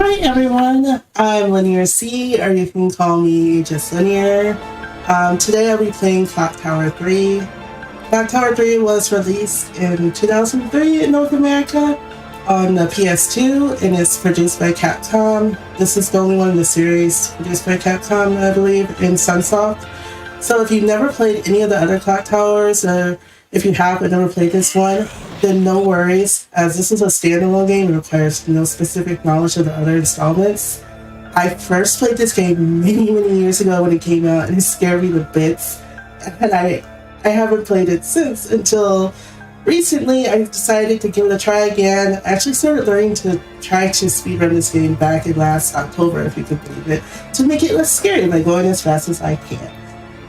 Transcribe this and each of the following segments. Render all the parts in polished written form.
Hi everyone, I'm LinearC, or you can call me just Linear. Today I'll be playing Clock Tower 3. Clock Tower 3 was released in 2003 in North America on the PS2 and it's produced by Capcom. This is the only one in the series produced by Capcom, I believe, in Sunsoft. So if you've never played any of the other Clock Towers, or if you have but never played this one, then no worries, as this is a standalone game. It requires no specific knowledge of the other installments. I first played this game many years ago when it came out, and it scared me to bits. And I haven't played it since until recently. I decided to give it a try again. I actually started learning to try to speedrun this game back in last October, if you could believe it, to make it less scary by going as fast as I can.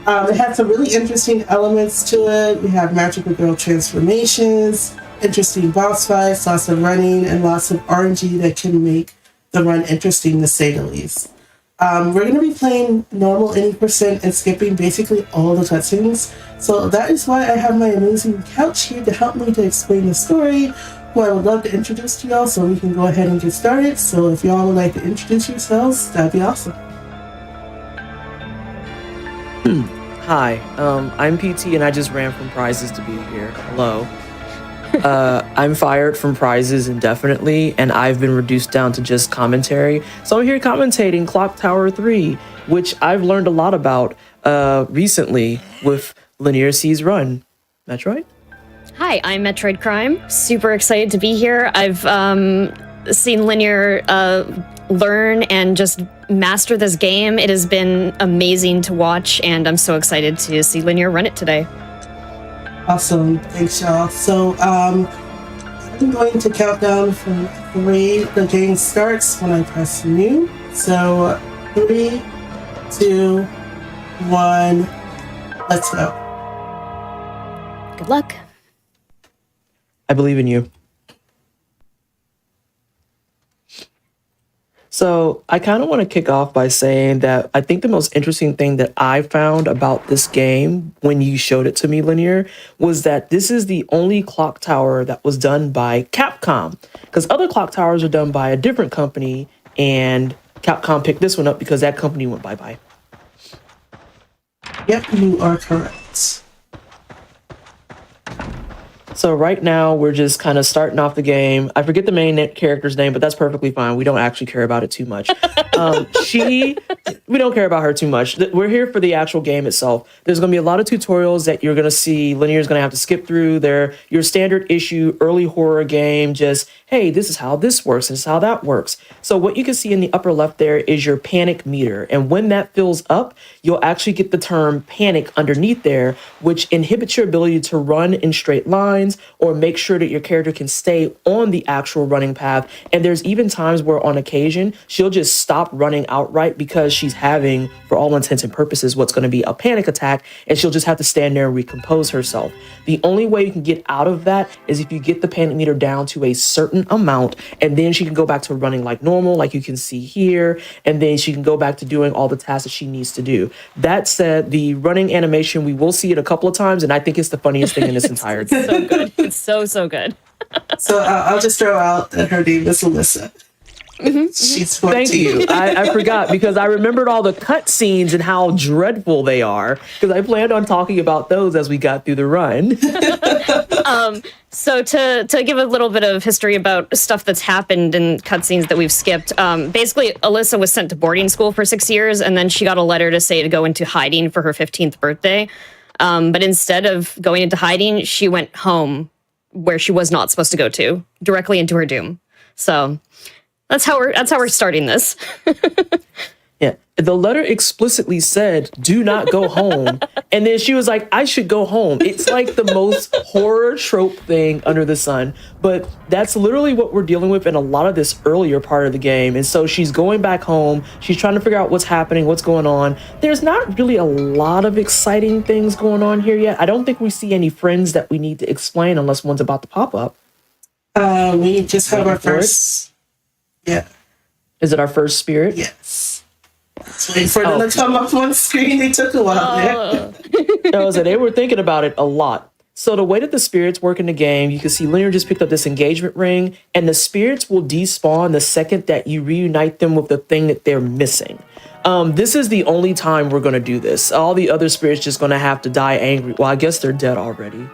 It had some really interesting elements to it. We have magical girl transformations, interesting boss fights, lots of running, and lots of RNG that can make the run interesting, to say the least. We're going to be playing normal any percent and skipping basically all the cutscenes. So that is why I have my amazing couch here to help me to explain the story, who I would love to introduce to y'all, so we can go ahead and get started. So if y'all would like to introduce yourselves, that'd be awesome. Hi, I'm PT and I just ran from prizes to be here. Hello. I'm fired from prizes indefinitely and I've been reduced down to just commentary. So I'm here commentating Clock Tower 3, which I've learned a lot about recently with LinearC's run. Metroid? Hi, I'm Metroid Crime. Super excited to be here. I've seen Linear learn and just master this game. It has been amazing to watch, and I'm so excited to see Linear run it today. Awesome. Thanks, y'all. So, I'm going to count down from 3. The game starts when I press new. So, 3, 2, 1, let's go. Good luck. I believe in you. So I kind of want to kick off by saying that I think the most interesting thing that I found about this game when you showed it to me, Linear, was that this is the only clock tower that was done by Capcom, because other clock towers are done by a different company, and Capcom picked this one up because that company went bye-bye. Yep, you are correct. So right now, we're just kind of starting off the game. I forget the main character's name, but that's perfectly fine. We don't actually care about it too much. We don't care about her too much. We're here for the actual game itself. There's going to be a lot of tutorials that you're going to see. Linear's going to have to skip through. They're your standard issue early horror game. Just, hey, this is how this works. This is how that works. So what you can see in the upper left there is your panic meter. And when that fills up, you'll actually get the term panic underneath there, which inhibits your ability to run in straight lines or make sure that your character can stay on the actual running path. And there's even times where on occasion, she'll just stop running outright because she's having, for all intents and purposes, what's going to be a panic attack, and she'll just have to stand there and recompose herself. The only way you can get out of that is if you get the panic meter down to a certain amount, and then she can go back to running like normal, like you can see here, and then she can go back to doing all the tasks that she needs to do. That said, the running animation, we will see it a couple of times, and I think it's the funniest thing in this entire game. So good. It's so good. So I'll just throw out that her name is Alyssa. She's 14. Thank you. I forgot because I remembered all the cut scenes and how dreadful they are because I planned on talking about those as we got through the run. So to give a little bit of history about stuff that's happened in cutscenes that we've skipped, basically Alyssa was sent to boarding school for 6 years, and then she got a letter to say to go into hiding for her 15th birthday. But instead of going into hiding, she went home where she was not supposed to go to, directly into her doom. So that's how we're starting this. Yeah, the letter explicitly said, "Do not go home," and then she was like, "I should go home." It's like the most horror trope thing under the sun, but that's literally what we're dealing with in a lot of this earlier part of the game. And so she's going back home. She's trying to figure out what's happening, what's going on. There's not really a lot of exciting things going on here yet. I don't think we see any friends that we need to explain unless one's about to pop up. We just have our first. Yeah. Is it our first spirit? Yes. Let's wait for them to come up on screen. They took a while there. No, so they were thinking about it a lot. So the way that the spirits work in the game, you can see Linear just picked up this engagement ring, and the spirits will despawn the second that you reunite them with the thing that they're missing. This is the only time we're going to do this. All the other spirits just going to have to die angry. Well, I guess they're dead already.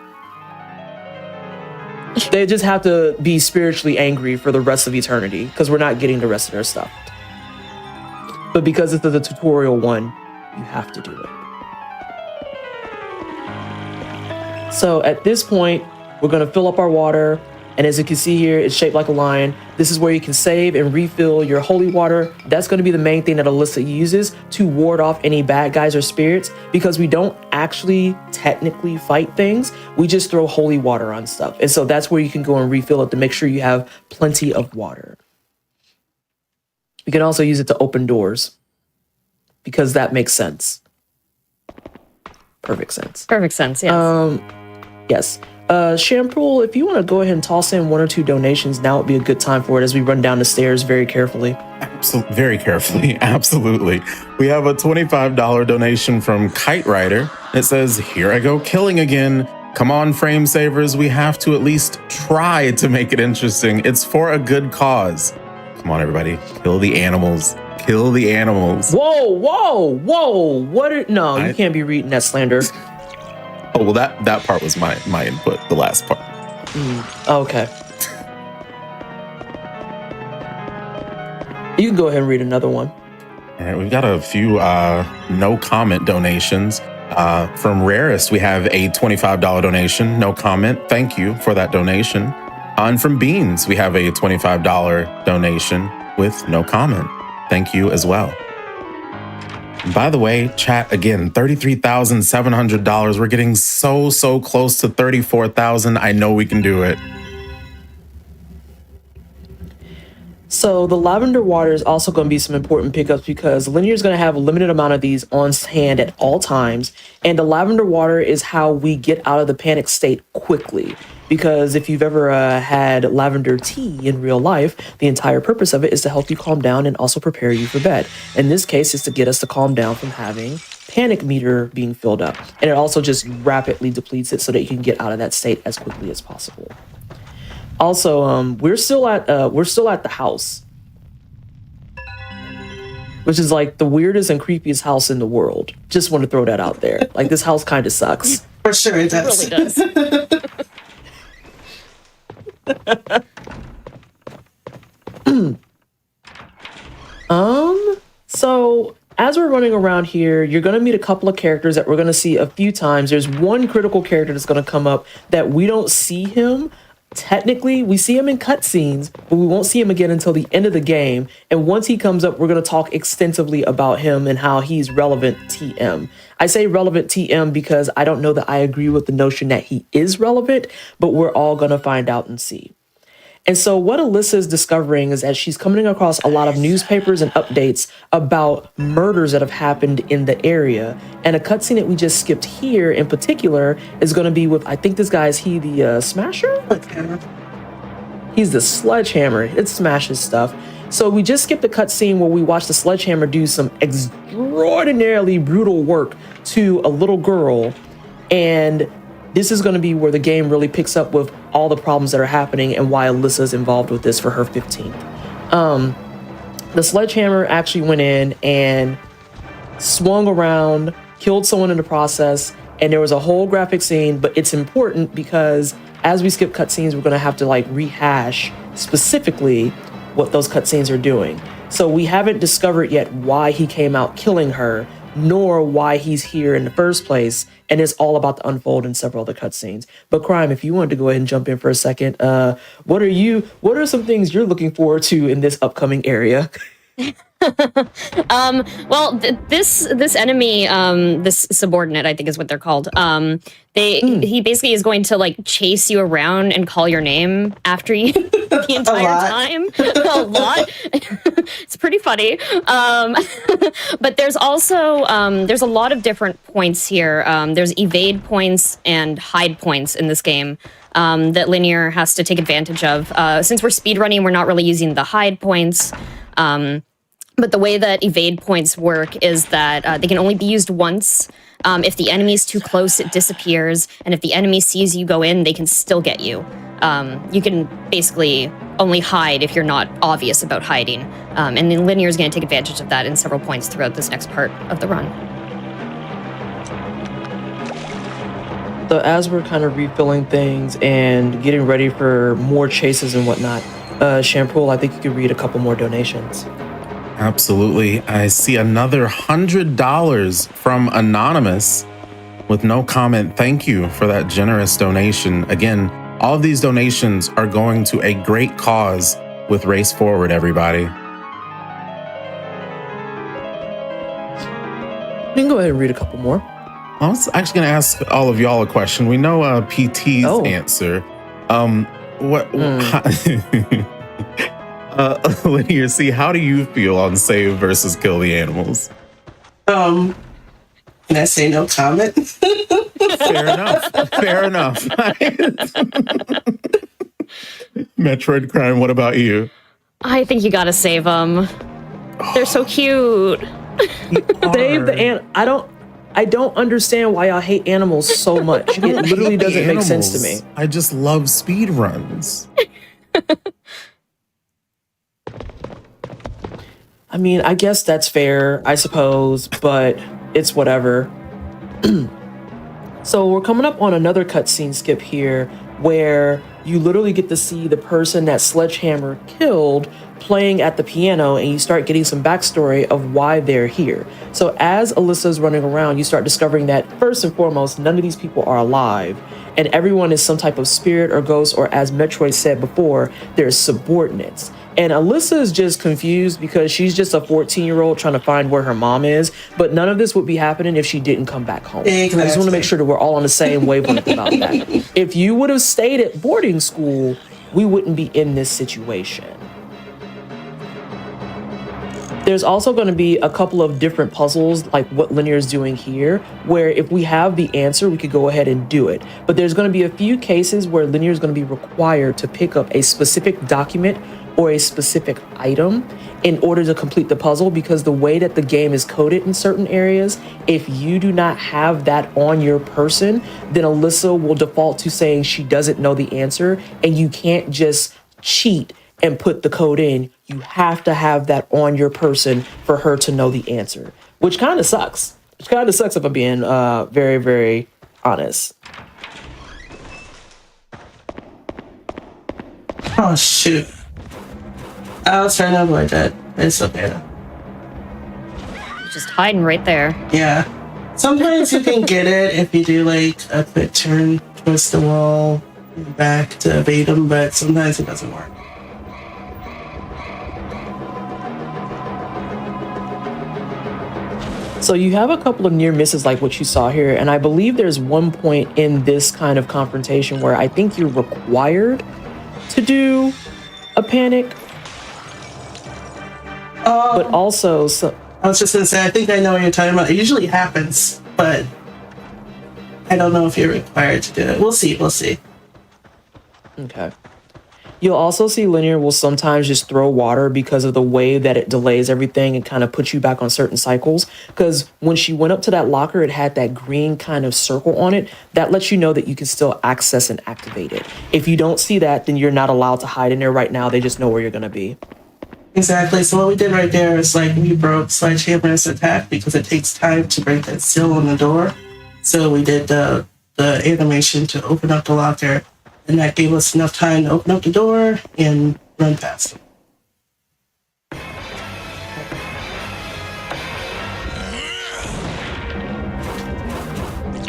They just have to be spiritually angry for the rest of eternity because we're not getting the rest of their stuff. But because it's the tutorial one, you have to do it. So at this point, we're going to fill up our water. And as you can see here, it's shaped like a lion. This is where you can save and refill your holy water. That's going to be the main thing that Alyssa uses to ward off any bad guys or spirits, because we don't actually technically fight things. We just throw holy water on stuff. And so that's where you can go and refill it to make sure you have plenty of water. You can also use it to open doors because that makes sense. Perfect sense. Perfect sense, yes. Yes. Shampoo, if you want to go ahead and toss in 1 or 2 donations, now would be a good time for it as we run down the stairs very carefully. Very carefully. Absolutely. We have a $25 donation from Kite Rider. It says, "Here I go killing again. Come on, frame savers. We have to at least try to make it interesting. It's for a good cause. Come on, everybody. Kill the animals. Kill the animals." Whoa. No, you can't be reading that slander. Oh, well, that part was my input, the last part. Okay. You can go ahead and read another one. All right, we've got a few no comment donations. From Rarest, we have a $25 donation, no comment. Thank you for that donation. And from Beans, we have a $25 donation with no comment. Thank you as well. By the way, chat, again, $33,700. We're getting so close to 34,000. I know we can do it. So the lavender water is also going to be some important pickups because Linear is going to have a limited amount of these on hand at all times. And the lavender water is how we get out of the panic state quickly. Because if you've ever had lavender tea in real life, the entire purpose of it is to help you calm down and also prepare you for bed. In this case, it's to get us to calm down from having panic meter being filled up. And it also just rapidly depletes it so that you can get out of that state as quickly as possible. Also, we're still at the house, which is like the weirdest and creepiest house in the world. Just want to throw that out there. Like, this house kind of sucks. For sure it does. It really does. So as we're running around here, you're going to meet a couple of characters that we're going to see a few times. There's one critical character that's going to come up that we don't see him. Technically, we see him in cutscenes, but we won't see him again until the end of the game. And once he comes up, we're going to talk extensively about him and how he's relevant TM. I say relevant TM because I don't know that I agree with the notion that he is relevant, but we're all going to find out and see. And so what Alyssa is discovering is that she's coming across a lot of newspapers and updates about murders that have happened in the area. And a cutscene that we just skipped here in particular is going to be with, I think this guy, is he the Smasher? Okay. He's the Sledgehammer. It smashes stuff. So we just skipped a cutscene where we watched the Sledgehammer do some extraordinarily brutal work to a little girl. And this is going to be where the game really picks up with all the problems that are happening and why Alyssa's involved with this for her 15th. The Sledgehammer actually went in and swung around, killed someone in the process, and there was a whole graphic scene, but it's important because as we skip cutscenes, we're going to have to like rehash specifically what those cutscenes are doing. So we haven't discovered yet why he came out killing her, nor why he's here in the first place, and it's all about to unfold in several other cutscenes. But Crime, if you wanted to go ahead and jump in for a second, what are some things you're looking forward to in this upcoming area? Well, this enemy, this subordinate, I think is what they're called. He basically is going to like chase you around and call your name after you the entire time. A lot. It's pretty funny. But there's also there's a lot of different points here. There's evade points and hide points in this game that Linear has to take advantage of. Since we're speedrunning, we're not really using the hide points. But the way that evade points work is that they can only be used once. If the enemy's too close, it disappears. And if the enemy sees you go in, they can still get you. You can basically only hide if you're not obvious about hiding. And then Linear is going to take advantage of that in several points throughout this next part of the run. So as we're kind of refilling things and getting ready for more chases and whatnot, Shampoo, I think you could read a couple more donations. Absolutely. I see another $100 from Anonymous with no comment. Thank you for that generous donation. Again, all of these donations are going to a great cause with Race Forward, everybody. You can go ahead and read a couple more. I was actually going to ask all of y'all a question. We know PT's answer. LinearC, how do you feel on save versus kill the animals? Can I say no comment? Fair enough. Fair enough. Metroid Crime, what about you? I think you gotta save them. They're so cute. Save the I don't understand why y'all hate animals so much. It literally doesn't make sense to me. I just love speed runs. I mean, I guess that's fair, I suppose, but it's whatever. So we're coming up on another cutscene skip here where you literally get to see the person that Sledgehammer killed playing at the piano, and you start getting some backstory of why they're here. So as Alyssa's running around, you start discovering that first and foremost, none of these people are alive, and everyone is some type of spirit or ghost, or as Metroid said before, they're subordinates. And Alyssa is just confused because she's just a 14-year-old trying to find where her mom is, but none of this would be happening if she didn't come back home. Exactly. I just want to make sure that we're all on the same wavelength about that. If you would have stayed at boarding school, we wouldn't be in this situation. There's also going to be a couple of different puzzles like what Linear is doing here, where if we have the answer, we could go ahead and do it. But there's going to be a few cases where Linear is going to be required to pick up a specific document or a specific item in order to complete the puzzle, because the way that the game is coded in certain areas, if you do not have that on your person, then Alyssa will default to saying she doesn't know the answer, and you can't just cheat and put the code in. You have to have that on your person for her to know the answer, which kind of sucks. Which kind of sucks if I'm being very, very honest. Oh, shoot. I was trying to avoid that. It's okay. Just hiding right there. Yeah. Sometimes you can get it if you do like a quick turn towards the wall and back to evade them, but sometimes it doesn't work. So you have a couple of near misses like what you saw here, and I believe there's one point in this kind of confrontation where I think you're required to do a panic. But also, I was just gonna say, I think I know what you're talking about. It usually happens, but I don't know if you're required to do it. We'll see. We'll see. Okay. You'll also see Linear will sometimes just throw water because of the way that it delays everything and kind of puts you back on certain cycles. Because when she went up to that locker, it had that green kind of circle on it. That lets you know that you can still access and activate it. If you don't see that, then you're not allowed to hide in there right now. They just know where you're going to be. Exactly. So what we did right there is like we broke Sledgehammer's attack because it takes time to break that seal on the door. So we did the animation to open up the locker, and that gave us enough time to open up the door and run past him.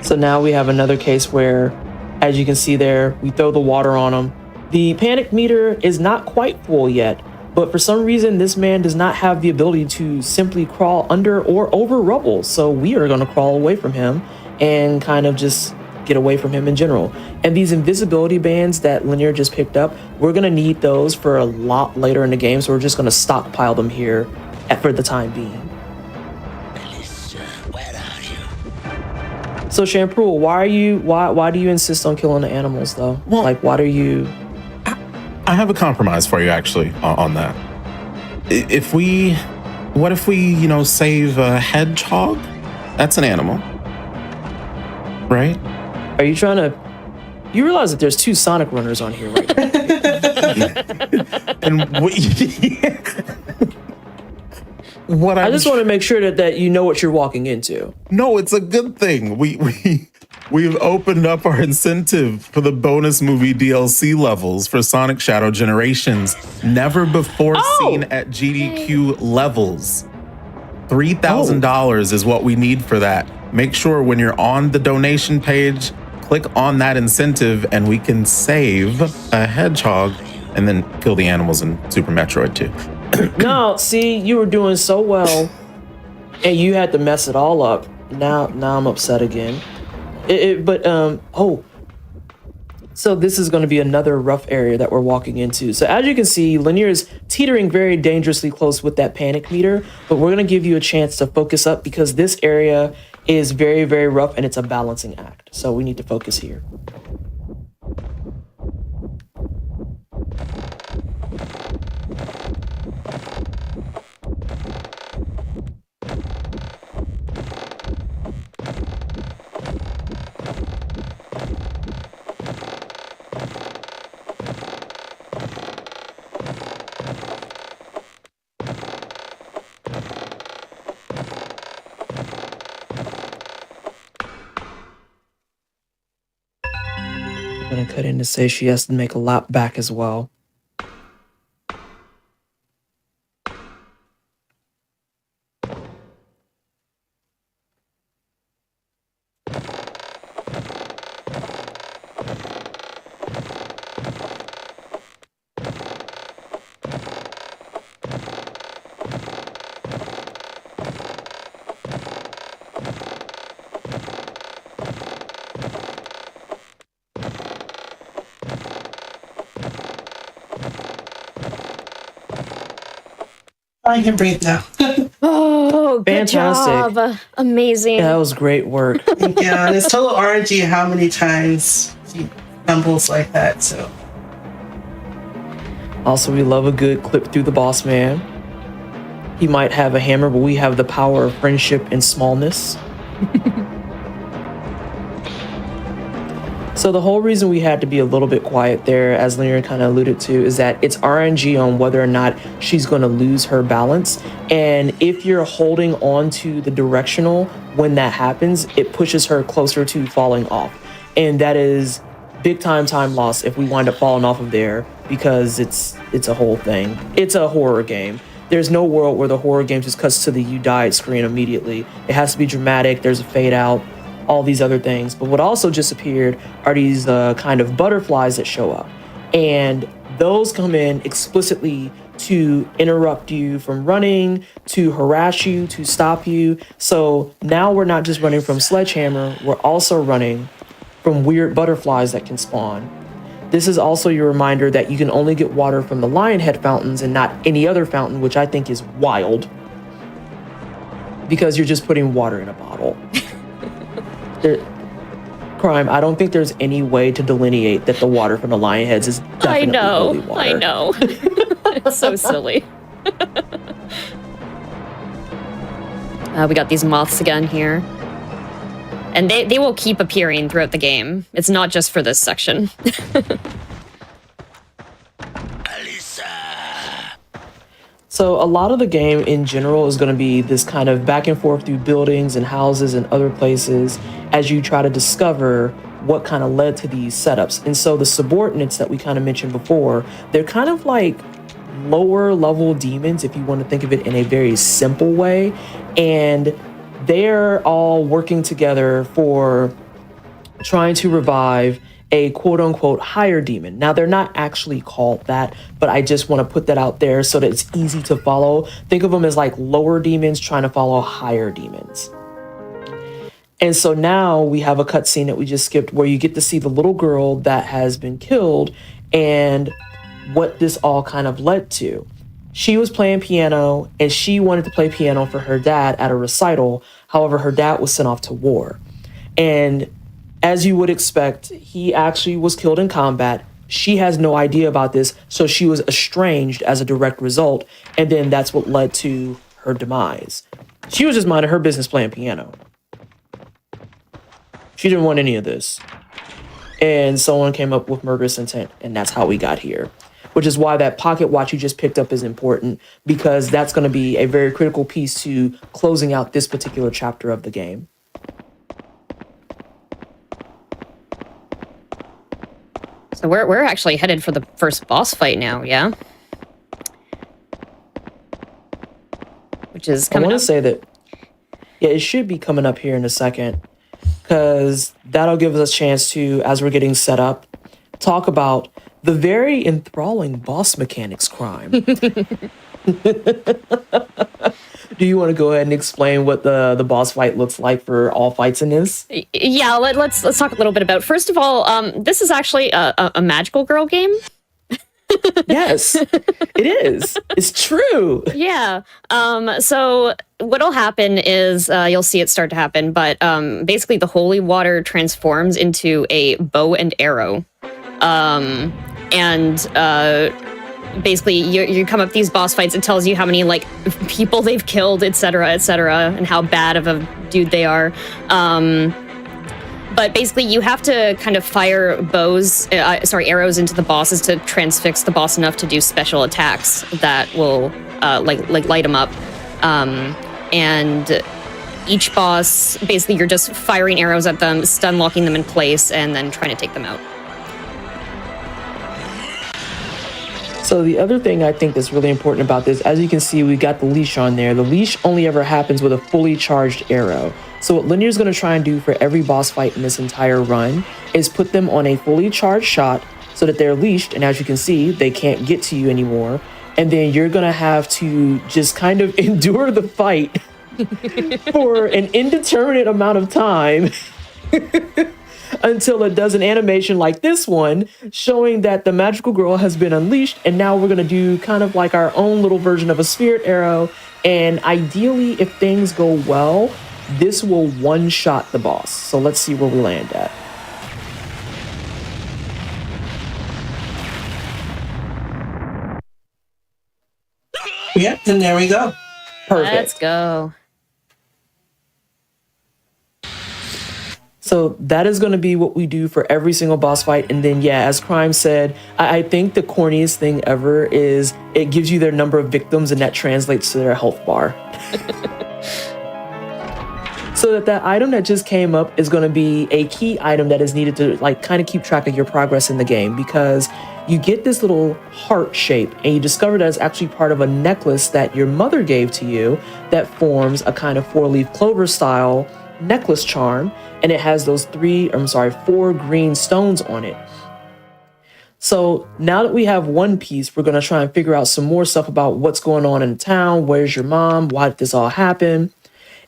So now we have another case where, as you can see there, we throw the water on him. The panic meter is not quite full yet, but for some reason, this man does not have the ability to simply crawl under or over rubble. So we are going to crawl away from him and kind of just get away from him in general. And these invisibility bands that Linear just picked up, we're going to need those for a lot later in the game. So we're just going to stockpile them here for the time being. Melissa, where are you? So Shampoo, why do you insist on killing the animals though? Well, like, why do you... I have a compromise for you, actually, on that. What if we, save a hedgehog? That's an animal. right? Are you trying to? You realize that there's 2 Sonic runners on here right now. And what I just want to make sure that you know what you're walking into. No, it's a good thing. We've opened up our incentive for the bonus movie DLC levels for Sonic Shadow Generations, never before seen at GDQ levels. $3,000 is what we need for that. Make sure when you're on the donation page, click on that incentive and we can save a hedgehog and then kill the animals in Super Metroid 2. No, see, you were doing so well and you had to mess it all up. Now I'm upset again. So this is going to be another rough area that we're walking into. So as you can see, Linear is teetering very dangerously close with that panic meter, but we're going to give you a chance to focus up because this area is very, very rough and it's a balancing act. So we need to focus here. I'm going to cut in to say she has to make a lap back as well. I can breathe now. Oh, good Fantastic. job. Amazing. Yeah, that was great work. Yeah, and it's total RNG how many times he stumbles like that, so. Also, we love a good clip through the boss man. He might have a hammer, but we have the power of friendship and smallness. So the whole reason we had to be a little bit quiet there, as Linear kind of alluded to, is that it's RNG on whether or not she's going to lose her balance. And if you're holding on to the directional when that happens, it pushes her closer to falling off. And that is big time loss if we wind up falling off of there, because it's a whole thing. It's a horror game. There's no world where the horror game just cuts to the you died screen immediately. It has to be dramatic. There's a fade out, all these other things. But what also just appeared are these kind of butterflies that show up. And those come in explicitly to interrupt you from running, to harass you, to stop you. So now we're not just running from Sledgehammer, we're also running from weird butterflies that can spawn. This is also your reminder that you can only get water from the lion head fountains and not any other fountain, which I think is wild, because you're just putting water in a bottle. Crime, I don't think there's any way to delineate that the water from the lion heads is definitely holy water. I know. It's so silly. We got these moths again here. And they will keep appearing throughout the game. It's not just for this section. So a lot of the game in general is going to be this kind of back and forth through buildings and houses and other places as you try to discover what kind of led to these setups. And so the subordinates that we kind of mentioned before, they're kind of like lower level demons, if you want to think of it in a very simple way. And they're all working together for trying to revive a quote unquote higher demon. Now, they're not actually called that, but I just want to put that out there so that it's easy to follow. Think of them as like lower demons trying to follow higher demons. And so now we have a cutscene that we just skipped where you get to see the little girl that has been killed and what this all kind of led to. She was playing piano and she wanted to play piano for her dad at a recital. However, her dad was sent off to war. And as you would expect, he actually was killed in combat. She has no idea about this, so she was estranged as a direct result. And then that's what led to her demise. She was just minding her business playing piano. She didn't want any of this. And someone came up with murderous intent, and that's how we got here. Which is why that pocket watch you just picked up is important, because that's going to be a very critical piece to closing out this particular chapter of the game. So we're actually headed for the first boss fight now, yeah? Which is coming up. I want to say that, yeah, it should be coming up here in a second, because that'll give us a chance to, as we're getting set up, talk about the very enthralling boss mechanics crime. Do you want to go ahead and explain what the boss fight looks like for all fights in this? Yeah, let's talk a little bit about. First of all, this is actually a magical girl game. Yes, it is. It's true. Yeah. So what'll happen is you'll see it start to happen, but basically the holy water transforms into a bow and arrow. Basically you come up these boss fights. It tells you how many like people they've killed, etc., and how bad of a dude they are. But basically, you have to kind of fire arrows into the bosses to transfix the boss enough to do special attacks that will like light them up. And each boss, basically, you're just firing arrows at them, stun locking them in place, and then trying to take them out. So the other thing I think that's really important about this, as you can see, we got the leash on there. The leash only ever happens with a fully charged arrow. So what Linear's going to try and do for every boss fight in this entire run is put them on a fully charged shot so that they're leashed, and as you can see, they can't get to you anymore. And then you're going to have to just kind of endure the fight for an indeterminate amount of time until it does an animation like this one, showing that the magical girl has been unleashed, and now we're going to do kind of like our own little version of a spirit arrow. And ideally, if things go well, this will one-shot the boss. So let's see where we land at. Yep, and there we go. Perfect. Let's go. So that is going to be what we do for every single boss fight. And then, yeah, as Crime said, I think the corniest thing ever is it gives you their number of victims and that translates to their health bar. So that item that just came up is going to be a key item that is needed to like kind of keep track of your progress in the game, because you get this little heart shape and you discover that it's actually part of a necklace that your mother gave to you that forms a kind of 4-leaf clover style necklace charm. And it has those 4 green stones on it. So now that we have one piece, we're going to try and figure out some more stuff about what's going on in the town. Where's your mom? Why did this all happen?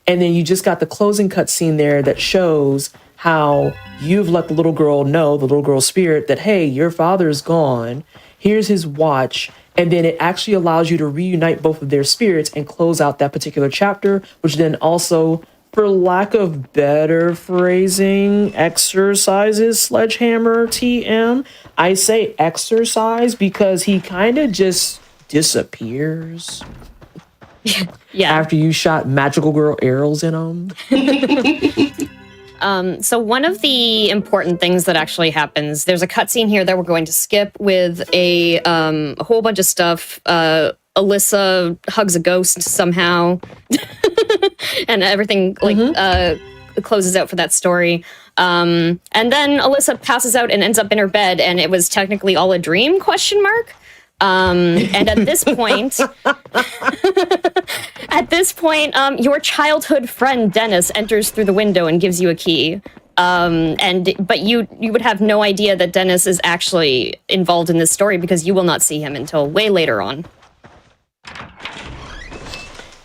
And then you just got the closing cutscene there that shows how you've let the little girl know, the little girl's spirit, that, hey, your father's gone. Here's his watch. And then it actually allows you to reunite both of their spirits and close out that particular chapter, which then also, for lack of better phrasing, exercises Sledgehammer TM. I say exercise because he kind of just disappears. Yeah. After you shot magical girl arrows in him. So one of the important things that actually happens, there's a cutscene here that we're going to skip with a whole bunch of stuff. Alyssa hugs a ghost somehow, and everything closes out for that story. And then Alyssa passes out and ends up in her bed, and it was technically all a dream? ? And at this point, your childhood friend Dennis enters through the window and gives you a key. But you would have no idea that Dennis is actually involved in this story because you will not see him until way later on.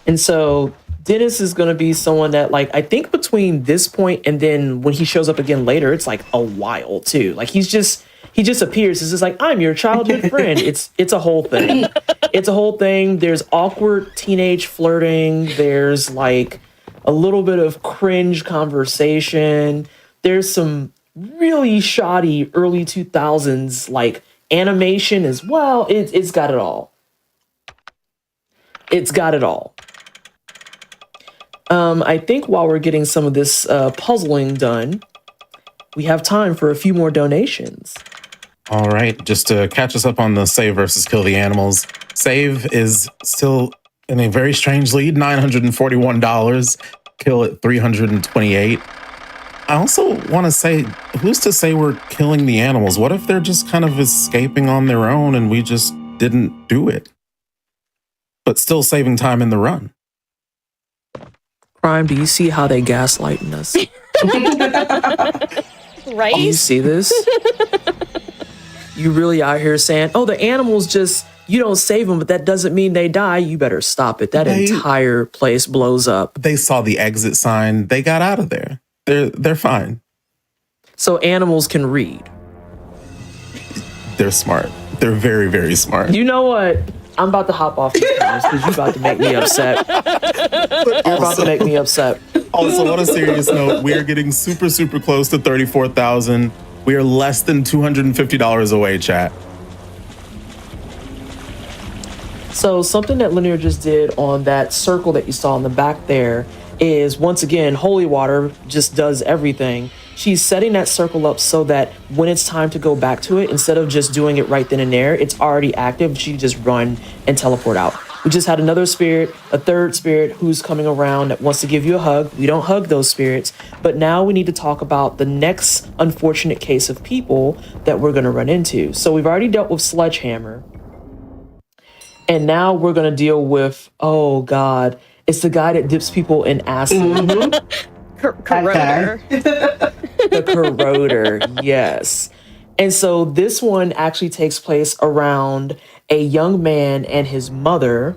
And so Dennis is going to be someone that, like, I think between this point and then when he shows up again later, it's like a while too. Like he just appears. It's just like, I'm your childhood friend. It's a whole thing. It's a whole thing. There's awkward teenage flirting. There's like a little bit of cringe conversation. There's some really shoddy early 2000s like animation as well. It's got it all. It's got it all. I think while we're getting some of this puzzling done, we have time for a few more donations. All right, just to catch us up on the save versus kill the animals. Save is still in a very strange lead, $941. Kill at $328. I also want to say, who's to say we're killing the animals? What if they're just kind of escaping on their own and we just didn't do it? But still saving time in the run. Prime, do you see how they gaslighting us? Right? Do you see this? You really out here saying, oh, the animals just, you don't save them, but that doesn't mean they die. You better stop it. That entire place blows up. They saw the exit sign. They got out of there. They're fine. So animals can read. They're smart. They're very, very smart. You know what? I'm about to hop off this because you're about to make me upset. You're about to make me upset. Also, on a serious note, we are getting super, super close to 34,000. We are less than $250 away, chat. So something that Linear just did on that circle that you saw in the back there is, once again, holy water just does everything. She's setting that circle up so that when it's time to go back to it, instead of just doing it right then and there, it's already active. She just run and teleport out. We just had another spirit, a third spirit who's coming around that wants to give you a hug. We don't hug those spirits, but now we need to talk about the next unfortunate case of people that we're going to run into. So we've already dealt with Sledgehammer. And now we're going to deal with, oh God, it's the guy that dips people in acid. Corroder. The corroder, yes. And so this one actually takes place around a young man and his mother.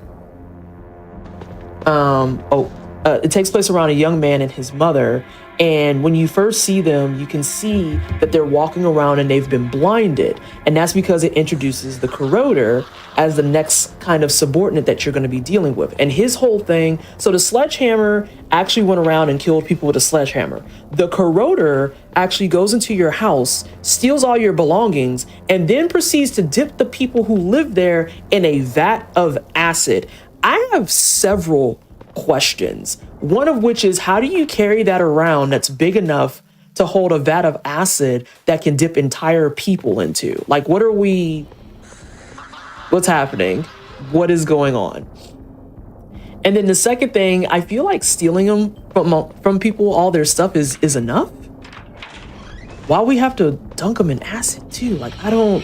It takes place around a young man and his mother. And when you first see them, you can see that they're walking around and they've been blinded. And that's because it introduces the corroder as the next kind of subordinate that you're going to be dealing with. And his whole thing, so the sledgehammer actually went around and killed people with a sledgehammer. The corroder actually goes into your house, steals all your belongings, and then proceeds to dip the people who live there in a vat of acid. I have several questions. One of which is, how do you carry that around that's big enough to hold a vat of acid that can dip entire people into? Like, what's happening? What is going on? And then the second thing, I feel like stealing them from people, all their stuff is enough. Why we have to dunk them in acid too? Like, I don't.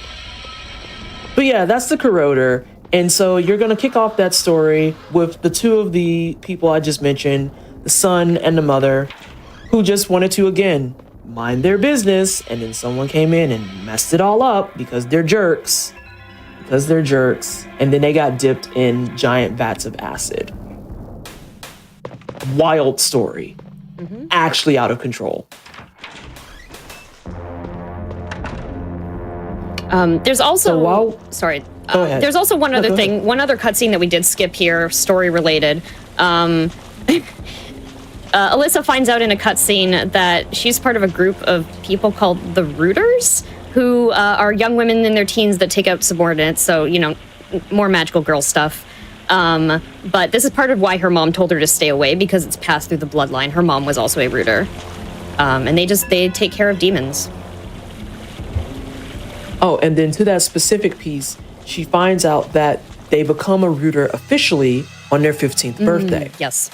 But yeah, that's the corroder. And so you're going to kick off that story with the two of the people I just mentioned, the son and the mother, who just wanted to, again, mind their business. And then someone came in and messed it all up because they're jerks. And then they got dipped in giant vats of acid. Wild story. Actually out of control. There's also sorry. Go ahead. There's also one other thing, one other cutscene that we did skip here, story related. Alyssa finds out in a cutscene that she's part of a group of people called the Rooters, who are young women in their teens that take out subordinates. So, you know, more magical girl stuff. But this is part of why her mom told her to stay away, because it's passed through the bloodline. Her mom was also a Rooter. And they take care of demons. Oh, and then to that specific piece, she finds out that they become a Rooter officially on their 15th birthday. Yes.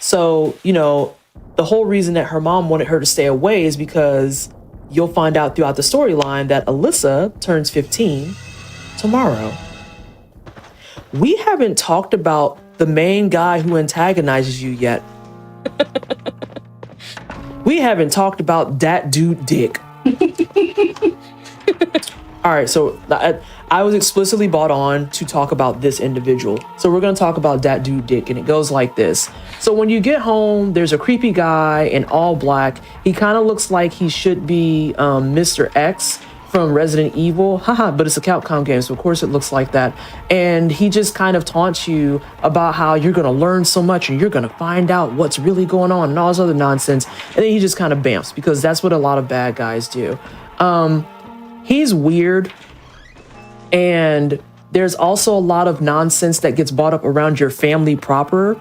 So, you know, the whole reason that her mom wanted her to stay away is because you'll find out throughout the storyline that Alyssa turns 15 tomorrow. We haven't talked about the main guy who antagonizes you yet. We haven't talked about that dude Dick. All right, so I was explicitly brought on to talk about this individual. So we're going to talk about that dude Dick, and it goes like this. So when you get home, there's a creepy guy in all black. He kind of looks like he should be Mr. X from Resident Evil. Haha, but it's a Capcom game, so of course it looks like that. And he just kind of taunts you about how you're going to learn so much and you're going to find out what's really going on and all this other nonsense. And then he just kind of bamps, because that's what a lot of bad guys do. He's weird, and there's also a lot of nonsense that gets brought up around your family proper.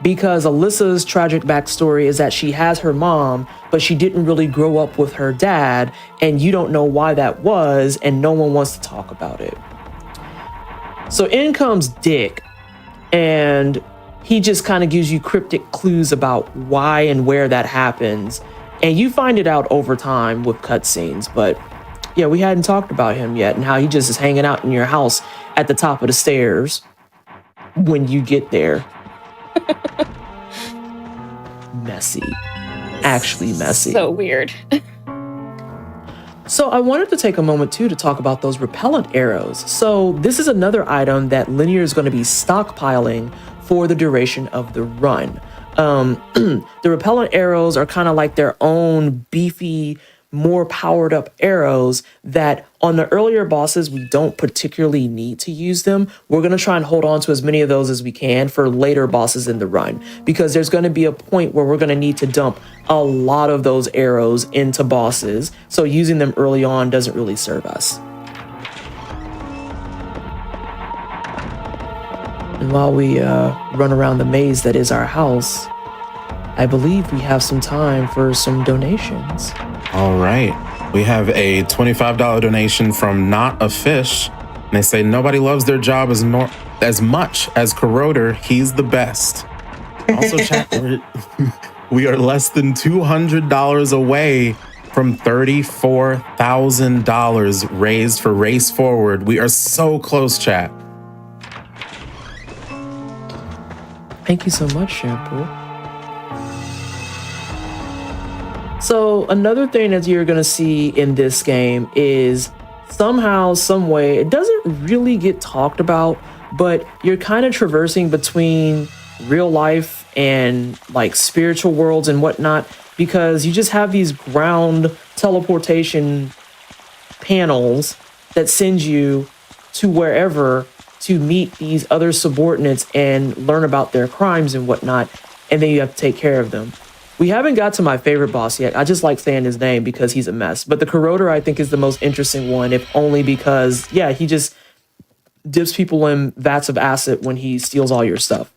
because Alyssa's tragic backstory is that she has her mom, but she didn't really grow up with her dad, and you don't know why that was, and no one wants to talk about it. So in comes Dick, and he just kind of gives you cryptic clues about why and where that happens, and you find it out over time with cutscenes. But yeah, we hadn't talked about him yet, and how he just is hanging out in your house at the top of the stairs when you get there. Messy. Actually messy. So weird. So I wanted to take a moment too to talk about those repellent arrows. So this is another item that Linear is going to be stockpiling for the duration of the run. The repellent arrows are kind of like their own beefy, more powered up arrows that on the earlier bosses, we don't particularly need to use them. We're going to try and hold on to as many of those as we can for later bosses in the run, because there's going to be a point where we're going to need to dump a lot of those arrows into bosses. So using them early on doesn't really serve us. And while we run around the maze that is our house, I believe we have some time for some donations. All right. We have a $25 donation from Not a Fish. And they say nobody loves their job as much as Corroder. He's the best. Also, chat, we are less than $200 away from $34,000 raised for Race Forward. We are so close, chat. Thank you so much, Shampoo. So another thing that you're going to see in this game is somehow, some way, it doesn't really get talked about, but you're kind of traversing between real life and like spiritual worlds and whatnot, because you just have these ground teleportation panels that send you to wherever to meet these other subordinates and learn about their crimes and whatnot, and then you have to take care of them. We haven't got to my favorite boss yet. I just like saying his name because he's a mess. But the Corroder, I think, is the most interesting one, if only because, yeah, he just dips people in vats of acid when he steals all your stuff.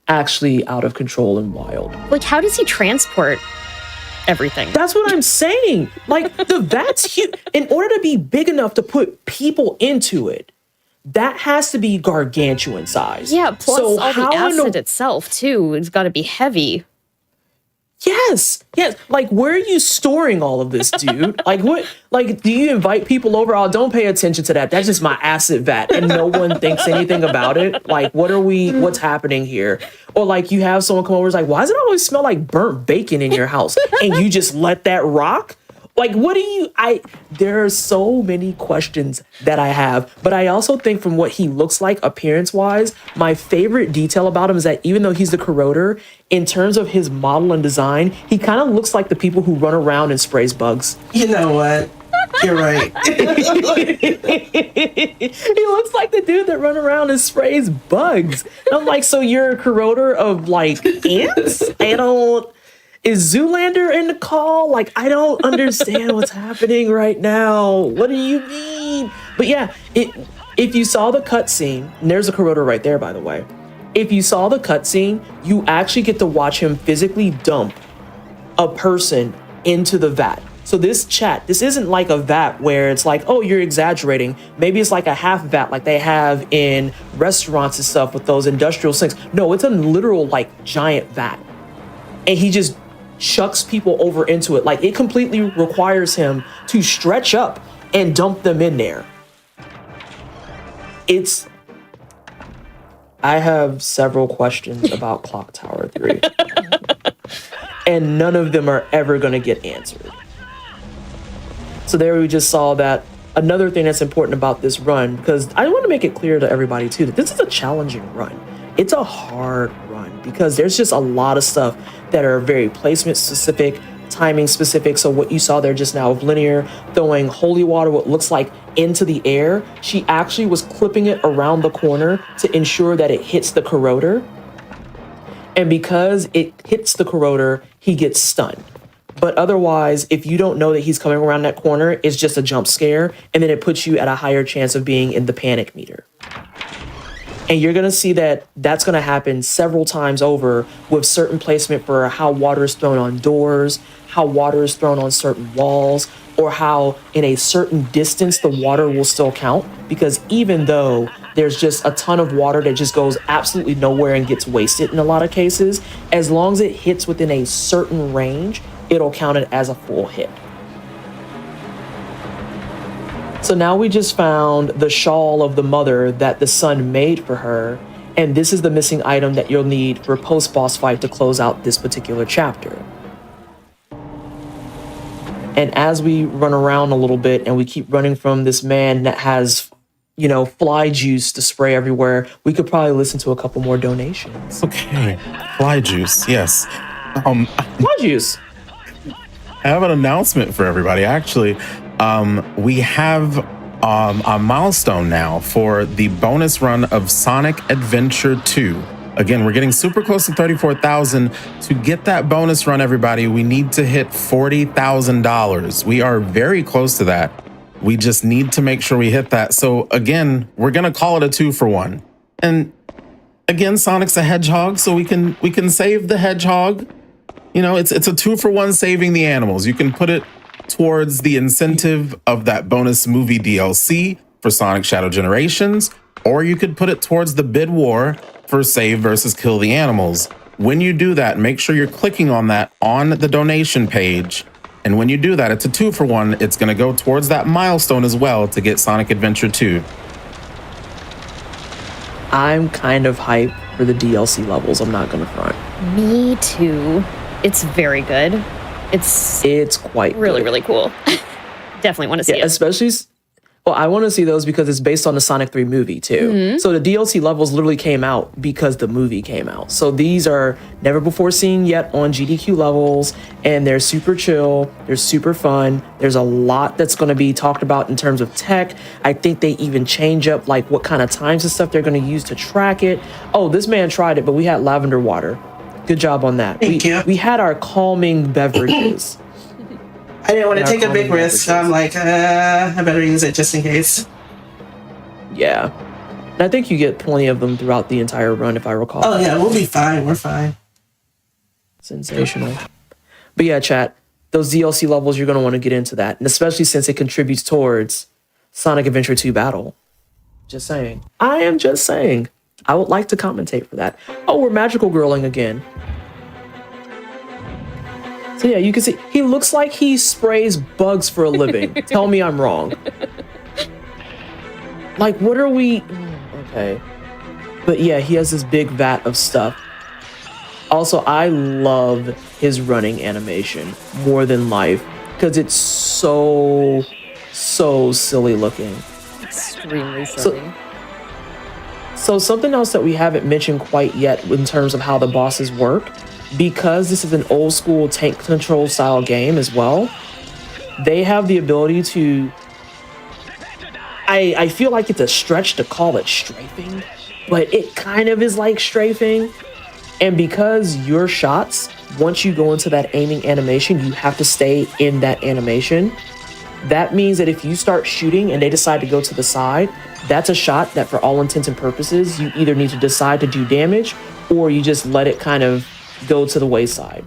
Actually out of control and wild. Like, how does he transport everything? That's what I'm saying. Like, the vat's huge. In order to be big enough to put people into it, that has to be gargantuan size. Yeah, plus so all the acid itself, too. It's got to be heavy. Yes. Like, where are you storing all of this, dude? Like, what? Like, do you invite people over? Oh, don't pay attention to that. That's just my acid vat, and no one thinks anything about it. Like, what's happening here? Or like, you have someone come over, it's like, why does it always smell like burnt bacon in your house? And you just let that rock? Like, there are so many questions that I have, but I also think from what he looks like appearance-wise, my favorite detail about him is that even though he's the Corroder, in terms of his model and design, he kind of looks like the people who run around and sprays bugs. You know what? You're right. He looks like the dude that run around and sprays bugs. And I'm like, so you're a Corroder of, like, ants? Is Zoolander in the call? Like, I don't understand what's happening right now. What do you mean? But yeah, if you saw the cutscene, and there's a Corroder right there, by the way. If you saw the cutscene, you actually get to watch him physically dump a person into the vat. So this isn't like a vat where it's like, oh, you're exaggerating. Maybe it's like a half vat like they have in restaurants and stuff with those industrial sinks. No, it's a literal, like, giant vat. And he just chucks people over into it. Like, it completely requires him to stretch up and dump them in there. I have several questions about Clock Tower 3. And none of them are ever going to get answered. So there we just saw that. Another thing that's important about this run, because I want to make it clear to everybody too, that this is a challenging run. It's a hard run because there's just a lot of stuff that are very placement specific, timing specific. So what you saw there just now of Linear throwing holy water, what looks like, into the air, she actually was clipping it around the corner to ensure that it hits the Corroder. And because it hits the Corroder, he gets stunned. But otherwise, if you don't know that he's coming around that corner, it's just a jump scare, and then it puts you at a higher chance of being in the panic meter. And you're going to see that that's going to happen several times over with certain placement for how water is thrown on doors, how water is thrown on certain walls, or how in a certain distance the water will still count. Because even though there's just a ton of water that just goes absolutely nowhere and gets wasted in a lot of cases, as long as it hits within a certain range, it'll count it as a full hit. So now we just found the shawl of the mother that the son made for her, and this is the missing item that you'll need for post-boss fight to close out this particular chapter. And as we run around a little bit and we keep running from this man that has, you know, fly juice to spray everywhere, we could probably listen to a couple more donations. Okay, fly juice, yes. Fly juice. I have an announcement for everybody. Actually, we have a milestone now for the bonus run of Sonic Adventure 2. Again, we're getting super close to 34,000. To get that bonus run, everybody, we need to hit $40,000. We are very close to that. We just need to make sure we hit that. So again, we're gonna call it a 2-for-1. And again, Sonic's a hedgehog, so we can save the hedgehog. You know, it's a 2-for-1 saving the animals. You can put it towards the incentive of that bonus movie DLC for Sonic Shadow Generations, or you could put it towards the bid war for Save versus Kill the Animals. When you do that, make sure you're clicking on that on the donation page. And when you do that, it's a 2-for-1. It's going to go towards that milestone as well to get Sonic Adventure 2. I'm kind of hyped for the DLC levels, I'm not gonna front. Me too. It's very good. It's quite really, good. really cool. Definitely want to see it. Especially, well, I want to see those because it's based on the Sonic 3 movie too. Mm-hmm. So the DLC levels literally came out because the movie came out. So these are never before seen yet on GDQ levels, and they're super chill. They're super fun. There's a lot that's going to be talked about in terms of tech. I think they even change up like what kind of times and stuff they're going to use to track it. Oh, this man tried it, but we had lavender water. Good job on that. Thank you. We had our calming beverages. I didn't want to Yeah, take a big common risk, so I'm like, I better use it just in case. Yeah. And I think you get plenty of them throughout the entire run, if I recall. Oh yeah, we'll be fine. We're fine. Sensational. But yeah, chat, those DLC levels, you're going to want to get into that. And especially since it contributes towards Sonic Adventure 2 Battle. Just saying. I am just saying. I would like to commentate for that. Oh, we're magical girling again. So yeah, you can see, he looks like he sprays bugs for a living. Tell me I'm wrong. Like, what are we... Okay. But yeah, he has this big vat of stuff. Also, I love his running animation more than life because it's so silly looking. Extremely silly. So something else that we haven't mentioned quite yet in terms of how the bosses work, because this is an old school tank control style game as well, they have the ability to... I feel like it's a stretch to call it strafing, but it kind of is like strafing. And because your shots, once you go into that aiming animation, you have to stay in that animation. That means that if you start shooting and they decide to go to the side, that's a shot that for all intents and purposes, you either need to decide to do damage or you just let it kind of go to the wayside.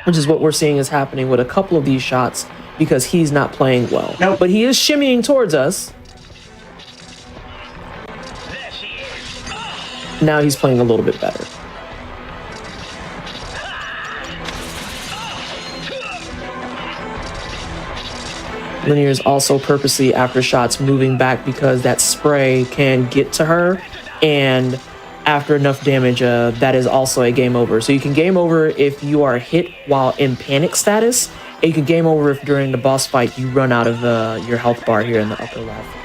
Which is what we're seeing is happening with a couple of these shots because he's not playing well. Nope. But he is shimmying towards us. Now he's playing a little bit better. Linear is also purposely after shots moving back because that spray can get to her, and after enough damage, that is also a game over. So you can game over if you are hit while in panic status, and you can game over if during the boss fight you run out of your health bar here in the upper left.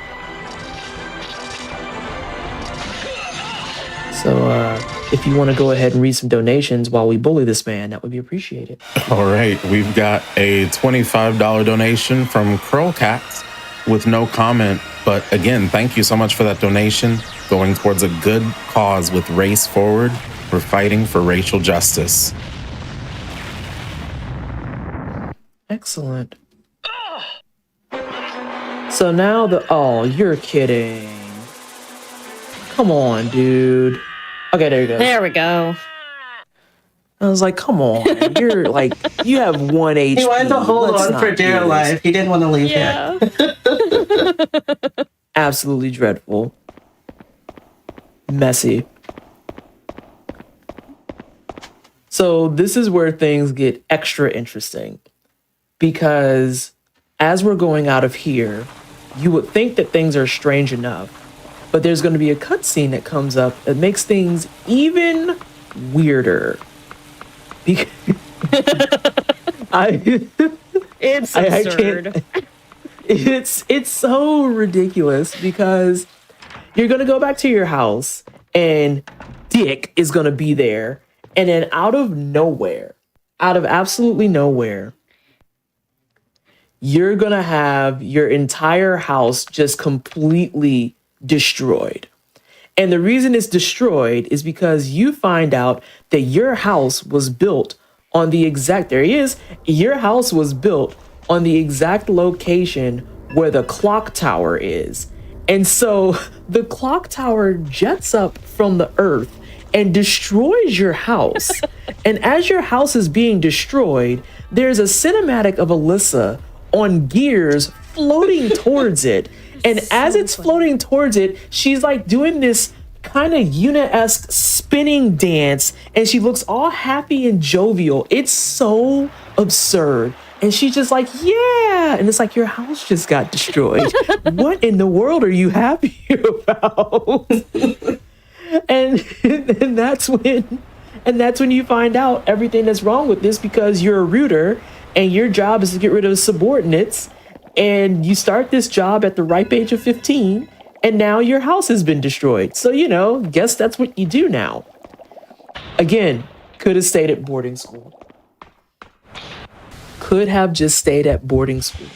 So if you want to go ahead and read some donations while we bully this man, that would be appreciated. All right, we've got a $25 donation from Curl Cats with no comment. But again, thank you so much for that donation going towards a good cause with Race Forward. We're fighting for racial justice. Excellent. So now oh, you're kidding. come on, dude. Okay, there you go. There we go. I was like, come on. You're like, you have 1 HP. He wanted to hold Let's on not for do dear this. life. He didn't want to leave here. Yeah. Absolutely dreadful. Messy. So this is where things get extra interesting, because as we're going out of here, you would think that things are strange enough, but there's going to be a cutscene that comes up that makes things even weirder. Because It's I absurd. can't. It's so ridiculous, because you're gonna go back to your house and Dick is gonna be there, and then out of absolutely nowhere, you're gonna have your entire house just completely destroyed. And the reason it's destroyed is because you find out that your house was built on the exact, there he is, your house was built on the exact location where the clock tower is. And so the clock tower jets up from the earth and destroys your house. And as your house is being destroyed, there's a cinematic of Alyssa on gears floating towards it. And as it's floating towards it, she's like doing this kind of Una-esque spinning dance, and she looks all happy and jovial. It's so absurd. And she's just like, yeah. And it's like, your house just got destroyed. What in the world are you happy about? and that's when you find out everything that's wrong with this, because you're a rooter and your job is to get rid of subordinates. And you start this job at the ripe age of 15, and now your house has been destroyed. So, guess that's what you do now. Again, could have stayed at boarding school. Could have just stayed at boarding school.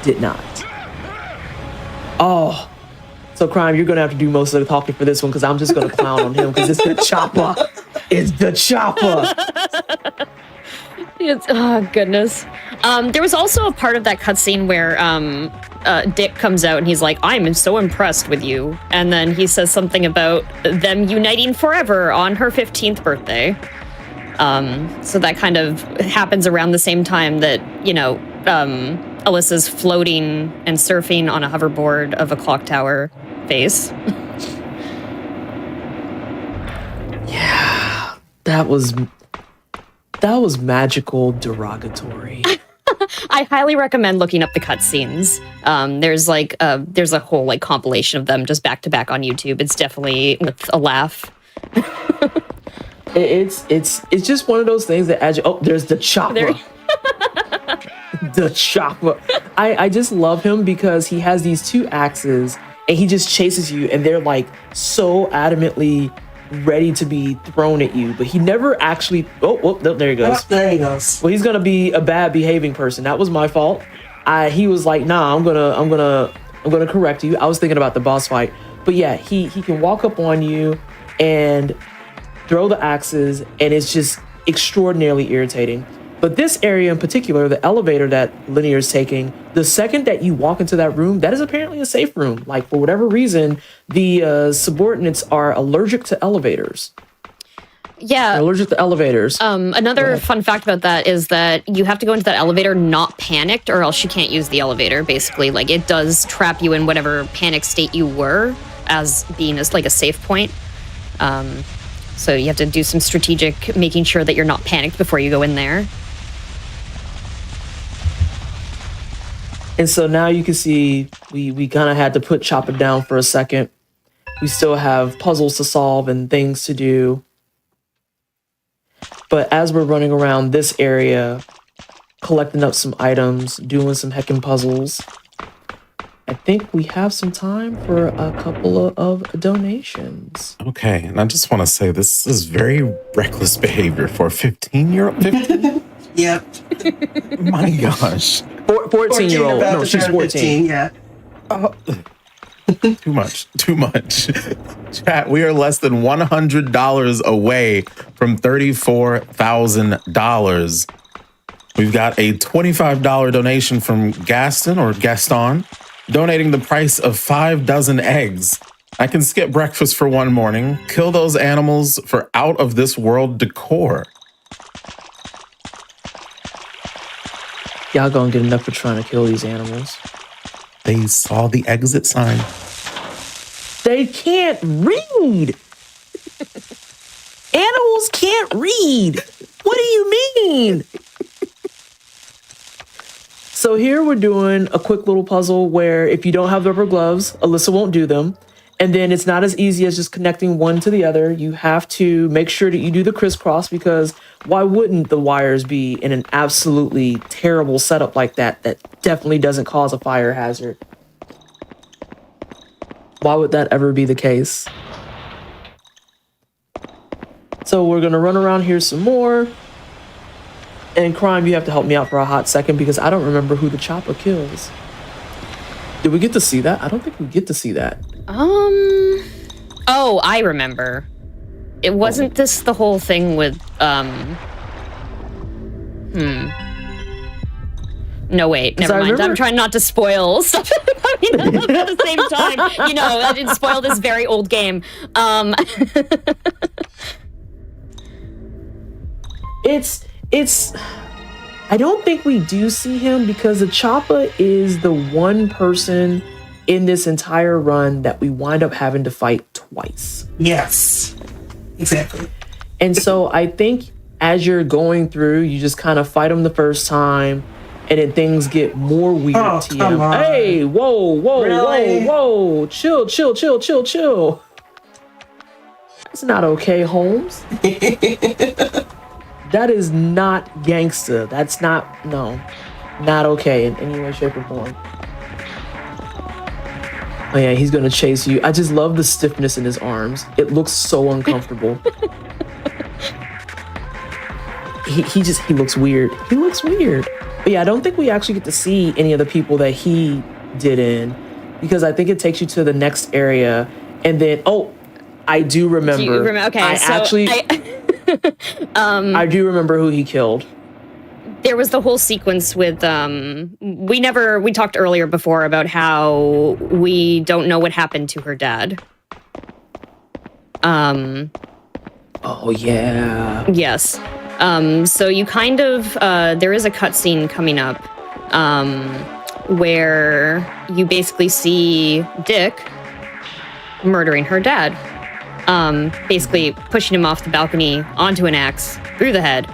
Did not. Oh, so Crime, you're going to have to do most of the talking for this one, because I'm just going to clown on him, because it's the chopper. It's the chopper. Oh, goodness. There was also a part of that cutscene where Dick comes out and he's like, I'm so impressed with you. And then he says something about them uniting forever on her 15th birthday. So that kind of happens around the same time that, Alyssa's floating and surfing on a hoverboard of a clock tower face. Yeah, that was magical derogatory. I highly recommend looking up the cutscenes. There's a whole compilation of them just back to back on YouTube. It's definitely worth a laugh. It's just one of those things that there's the chopper. The chopper. I just love him because he has these two axes and he just chases you, and they're like so adamantly ready to be thrown at you, but he never actually. Oh, there he goes. Oh, there he goes. Well, he's gonna be a bad behaving person. That was my fault. He was like, nah, I'm gonna correct you. I was thinking about the boss fight, but yeah, he can walk up on you and throw the axes, and it's just extraordinarily irritating. But this area in particular, the elevator that Linear is taking, the second that you walk into that room, that is apparently a safe room. Like, for whatever reason, the subordinates are allergic to elevators. Yeah. They're allergic to elevators. Another fun fact about that is that you have to go into that elevator not panicked, or else you can't use the elevator, basically. Like, it does trap you in whatever panic state you were, as being a safe point. So you have to do some strategic making sure that you're not panicked before you go in there. And so now you can see we kind of had to put Chopper down for a second. We still have puzzles to solve and things to do. But as we're running around this area, collecting up some items, doing some heckin' puzzles, I think we have some time for a couple of donations. Okay, and I just want to say this is very reckless behavior for a 15-year-old. 15? Yep. My gosh. 14-year-old. about No, to she's turn 14. 15, yeah. Too much. Chat, we are less than $100 away from $34,000. We've got a $25 donation from Gaston, donating the price of 5 dozen eggs. I can skip breakfast for one morning, kill those animals for out of this world decor. Y'all gonna get enough for trying to kill these animals. They saw the exit sign. They can't read. Animals can't read. What do you mean? So here we're doing a quick little puzzle where if you don't have rubber gloves, Alyssa won't do them. And then it's not as easy as just connecting one to the other. You have to make sure that you do the crisscross, because why wouldn't the wires be in an absolutely terrible setup like that that definitely doesn't cause a fire hazard? Why would that ever be the case? So we're gonna run around here some more. And Crime, you have to help me out for a hot second because I don't remember who the chopper kills. Did we get to see that? I don't think we get to see that. Oh, I remember. It wasn't this the whole thing with, No, wait, never mind. I'm trying not to spoil stuff at the same time. You know, I didn't spoil this very old game. It's I don't think we do see him because the Choppa is the one person in this entire run that we wind up having to fight twice. Yes, exactly. And so I think as you're going through, you just kind of fight him the first time, and then things get more weird to you. Hey, whoa, Really? whoa. Chill. That's not okay, Holmes. That is not gangsta. That's not okay in any way, shape, or form. Oh yeah, he's gonna chase you. I just love the stiffness in his arms. It looks so uncomfortable. he looks weird. He looks weird. But yeah, I don't think we actually get to see any of the people that he did in, because I think it takes you to the next area, and then I do remember. Do you remember? Okay, I do remember who he killed. There was the whole sequence with we talked earlier before about how we don't know what happened to her dad. Oh yeah. Yes. So you kind of there is a cutscene coming up where you basically see Dick murdering her dad. Basically pushing him off the balcony onto an axe through the head.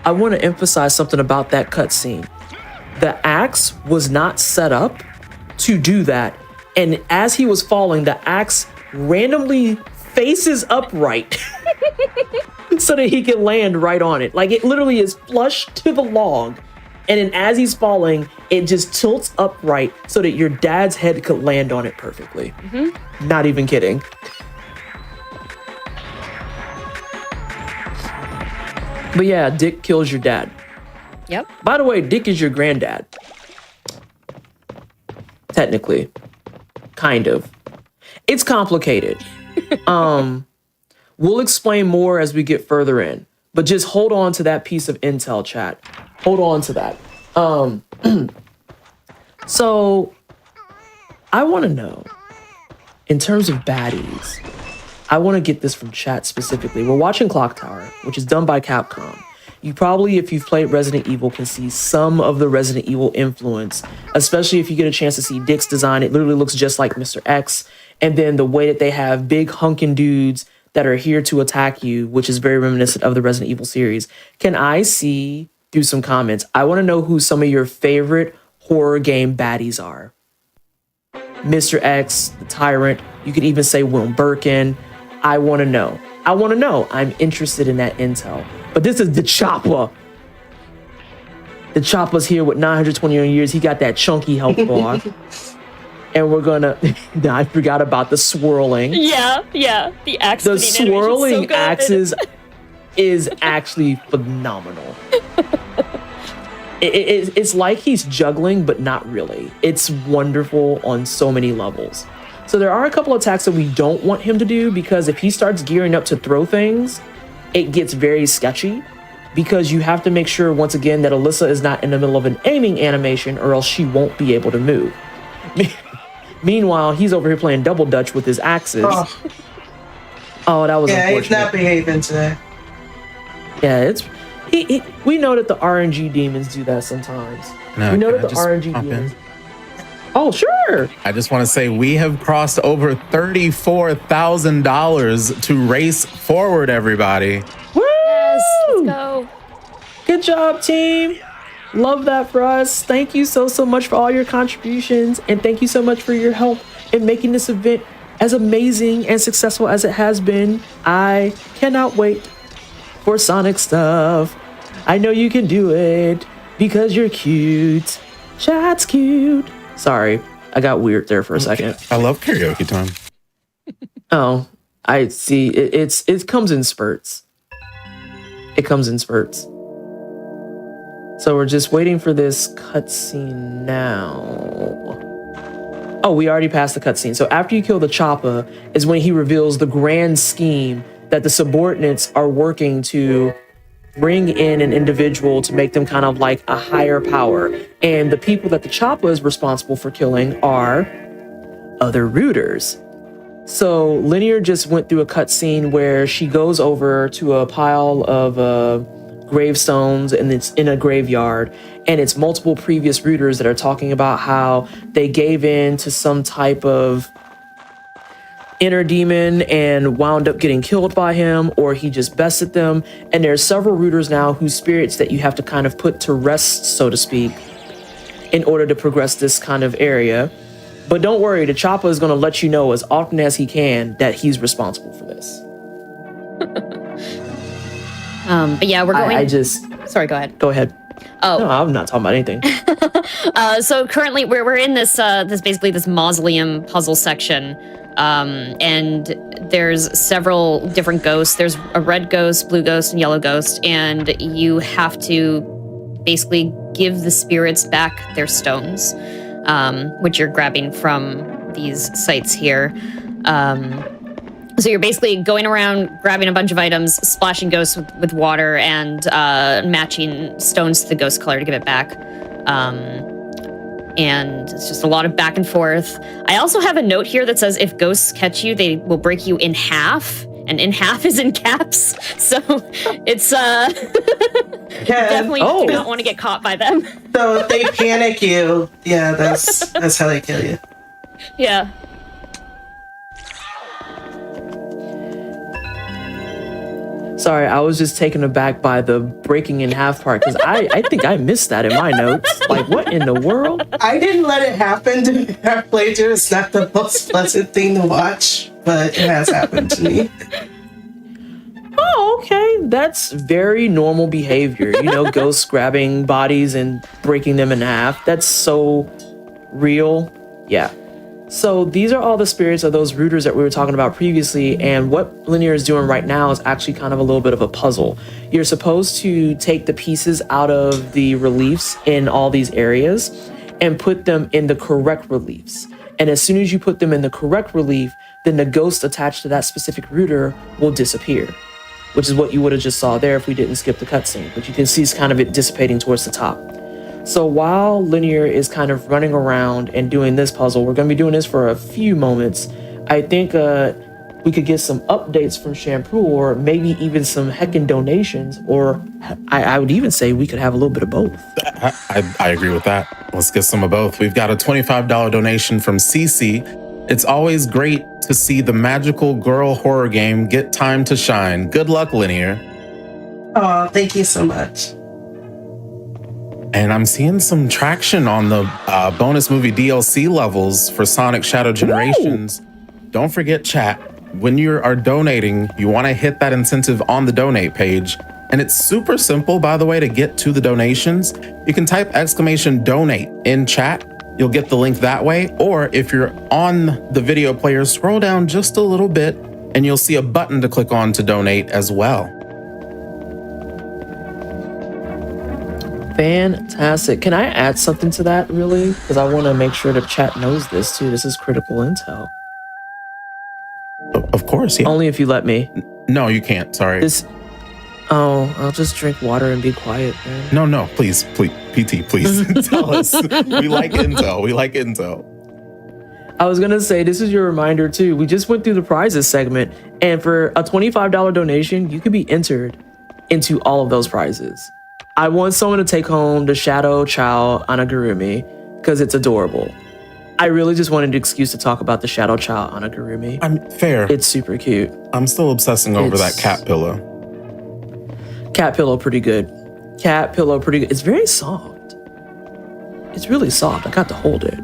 I want to emphasize something about that cutscene. The axe was not set up to do that, and as he was falling, the axe randomly faces upright so that he can land right on it. Like, it literally is flush to the log, and then as he's falling, it just tilts upright so that your dad's head could land on it perfectly. Mm-hmm. Not even kidding. But yeah, Dick kills your dad. Yep. By the way, Dick is your granddad. Technically. Kind of. It's complicated. We'll explain more as we get further in. But just hold on to that piece of intel, chat. Hold on to that. So, I want to know, in terms of baddies, I want to get this from chat specifically. We're watching Clock Tower, which is done by Capcom. You probably, if you've played Resident Evil, can see some of the Resident Evil influence, especially if you get a chance to see Dick's design. It literally looks just like Mr. X. And then the way that they have big hunkin' dudes that are here to attack you, which is very reminiscent of the Resident Evil series. Can I see through some comments? I want to know who some of your favorite horror game baddies are. Mr. X, the Tyrant, you could even say Will Birkin. I want to know. I'm interested in that intel. But this is the Choppa. The Choppa's here with 921 years. He got that chunky health bar. And we're gonna... I forgot about the swirling. Yeah. The axe. The swirling so axes is actually phenomenal. It's like he's juggling, but not really. It's wonderful on so many levels. So there are a couple attacks that we don't want him to do, because if he starts gearing up to throw things, it gets very sketchy, because you have to make sure, once again, that Alyssa is not in the middle of an aiming animation, or else she won't be able to move. Meanwhile, he's over here playing double dutch with his axes. Oh, that was yeah, unfortunate. he's not behaving today. Yeah, it's we know that the RNG demons do that sometimes. No, we know can that I the just RNG hop in? demons. Oh, sure. I just want to say we have crossed over $34,000 to race forward, everybody. Woo! Yes, let's go. Good job, team. Love that for us. Thank you so much for all your contributions, and thank you so much for your help in making this event as amazing and successful as it has been. I cannot wait for Sonic stuff. I know you can do it because you're cute. Chat's cute. Sorry, I got weird there for a second. I love karaoke time. Oh, I see. It comes in spurts. It comes in spurts. So we're just waiting for this cutscene now. Oh, we already passed the cutscene. So after you kill the Choppa is when he reveals the grand scheme that the subordinates are working to bring in an individual to make them kind of like a higher power. And the people that the Choppa is responsible for killing are other rooters. So Linear just went through a cutscene where she goes over to a pile of gravestones, and it's in a graveyard, and it's multiple previous rooters that are talking about how they gave in to some type of inner demon and wound up getting killed by him, or he just bested them. And there's several rooters now whose spirits that you have to kind of put to rest, so to speak, in order to progress this kind of area. But don't worry, the Choppa is going to let you know as often as he can that he's responsible for this. But yeah, we're going. Sorry, go ahead. Go ahead. Oh, No, I'm not talking about anything. So currently we're in this basically this mausoleum puzzle section, and there's several different ghosts. There's a red ghost, blue ghost, and yellow ghost, and you have to basically give the spirits back their stones, which you're grabbing from these sites here. So you're basically going around, grabbing a bunch of items, splashing ghosts with water, and matching stones to the ghost color to give it back. And it's just a lot of back and forth. I also have a note here that says if ghosts catch you, they will break you in half. And in half is in caps. So it's definitely do not want to get caught by them. So if they panic you, yeah, that's how they kill you. Yeah. Sorry, I was just taken aback by the breaking in half part, because I think I missed that in my notes. Like, what in the world? I didn't let it happen to me our playthrough. It's not the most pleasant thing to watch, but it has happened to me. Oh, okay. That's very normal behavior. You know, ghosts grabbing bodies and breaking them in half. That's so real. Yeah. So these are all the spirits of those rooters that we were talking about previously, and what Linear is doing right now is actually kind of a little bit of a puzzle. You're supposed to take the pieces out of the reliefs in all these areas and put them in the correct reliefs. And as soon as you put them in the correct relief, then the ghost attached to that specific rooter will disappear, which is what you would have just saw there if we didn't skip the cutscene. But you can see it's kind of it dissipating towards the top. So while Linear is kind of running around and doing this puzzle, we're going to be doing this for a few moments. I think we could get some updates from Shampoo, or maybe even some heckin' donations, or I would even say we could have a little bit of both. I agree with that. Let's get some of both. We've got a $25 donation from Cece. It's always great to see the magical girl horror game get time to shine. Good luck, Linear. Oh, thank you so much. And I'm seeing some traction on the bonus movie DLC levels for Sonic Shadow Generations. Don't forget, chat, when you are donating, you want to hit that incentive on the donate page. And it's super simple, by the way, to get to the donations. You can type !donate in chat. You'll get the link that way. Or if you're on the video player, scroll down just a little bit and you'll see a button to click on to donate as well. Fantastic. Can I add something to that, really? Because I want to make sure the chat knows this, too. This is critical intel. Of course, yeah. Only if you let me. No, you can't. Sorry. Oh, I'll just drink water and be quiet, man. No, please, PT, please tell us. We like intel. I was gonna say, this is your reminder too. We just went through the prizes segment, and for a $25 donation, you could be entered into all of those prizes. I want someone to take home the Shadow Chow Anagurumi because it's adorable. I really just wanted an excuse to talk about the Shadow Chow Anagurumi. I'm fair. It's super cute. I'm still obsessing over that cat pillow. Cat pillow, pretty good. Cat pillow, pretty good. It's very soft. It's really soft. I got to hold it.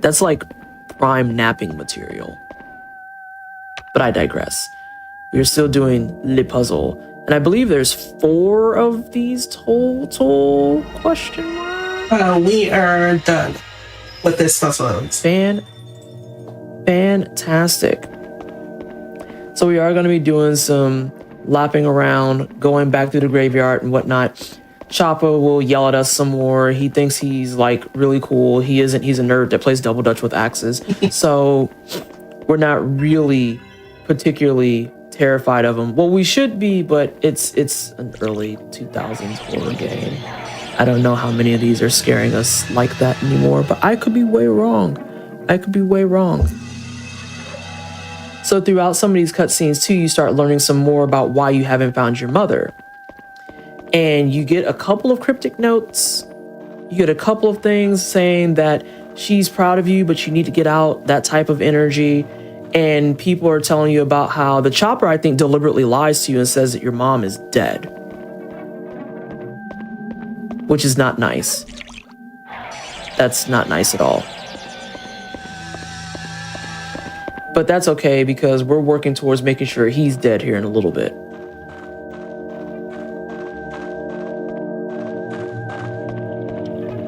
That's like prime napping material. But I digress. We're still doing Le Puzzle. And I believe there's 4 of these total question mark. We are done with this puzzle. Fantastic. So we are going to be doing some lapping around, going back through the graveyard and whatnot. Choppa will yell at us some more. He thinks he's like really cool. He isn't. He's a nerd that plays double dutch with axes. So we're not really particularly terrified of him. Well, we should be, but it's an early 2000s horror game. I don't know how many of these are scaring us like that anymore, but I could be way wrong. So throughout some of these cutscenes too, you start learning some more about why you haven't found your mother. And you get a couple of cryptic notes. You get a couple of things saying that she's proud of you, but you need to get out, that type of energy. And people are telling you about how the Chopper, I think, deliberately lies to you and says that your mom is dead. Which is not nice. That's not nice at all. But that's okay because we're working towards making sure he's dead here in a little bit.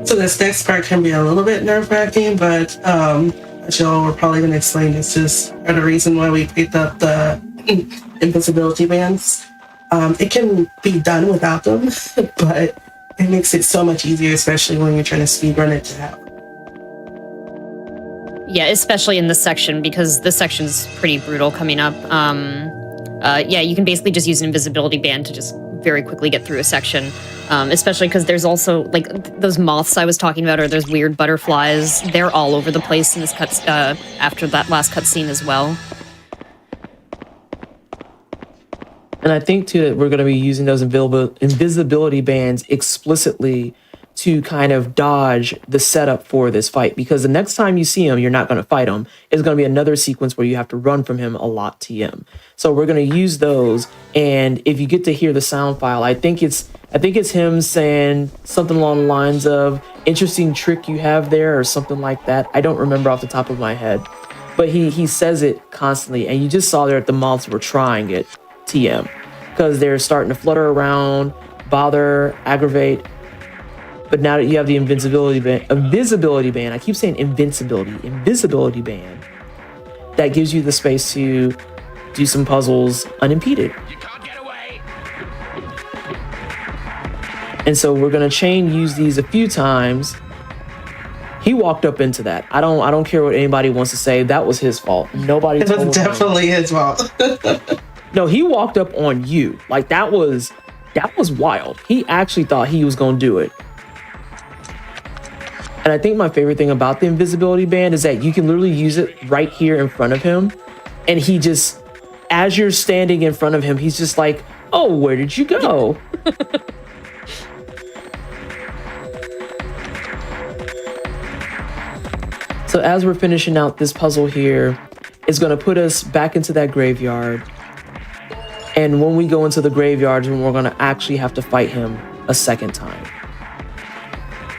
So this next part can be a little bit nerve-wracking, but as y'all were probably going to explain, it's just the reason why we picked up the invisibility bands. It can be done without them, but it makes it so much easier, especially when you're trying to speedrun it to hell. Yeah, especially in this section, because this section's pretty brutal coming up. Yeah, you can basically just use an invisibility band to just very quickly get through a section, especially because there's also like those moths I was talking about, or those weird butterflies. They're all over the place in this after that last cutscene as well. And I think too that we're going to be using those invisibility bands explicitly to kind of dodge the setup for this fight, because the next time you see him, you're not going to fight him. It's going to be another sequence where you have to run from him a lot TM. So we're going to use those, and if you get to hear the sound file, I think it's him saying something along the lines of "interesting trick you have there" or something like that. I don't remember off the top of my head, but he says it constantly, and you just saw there that the moths were trying it TM because they're starting to flutter around, bother, aggravate. But now that you have the invisibility band, I keep saying invisibility band, that gives you the space to do some puzzles unimpeded. You can't get away. And so we're gonna use these a few times. He walked up into that. I don't care what anybody wants to say. That was his fault. Nobody. It was definitely his fault. No, he walked up on you. Like that was wild. He actually thought he was gonna do it. And I think my favorite thing about the invisibility band is that you can literally use it right here in front of him. And he just, as you're standing in front of him, he's just like, "Oh, where did you go?" So as we're finishing out this puzzle here, it's going to put us back into that graveyard. And when we go into the graveyard, we're going to actually have to fight him a second time.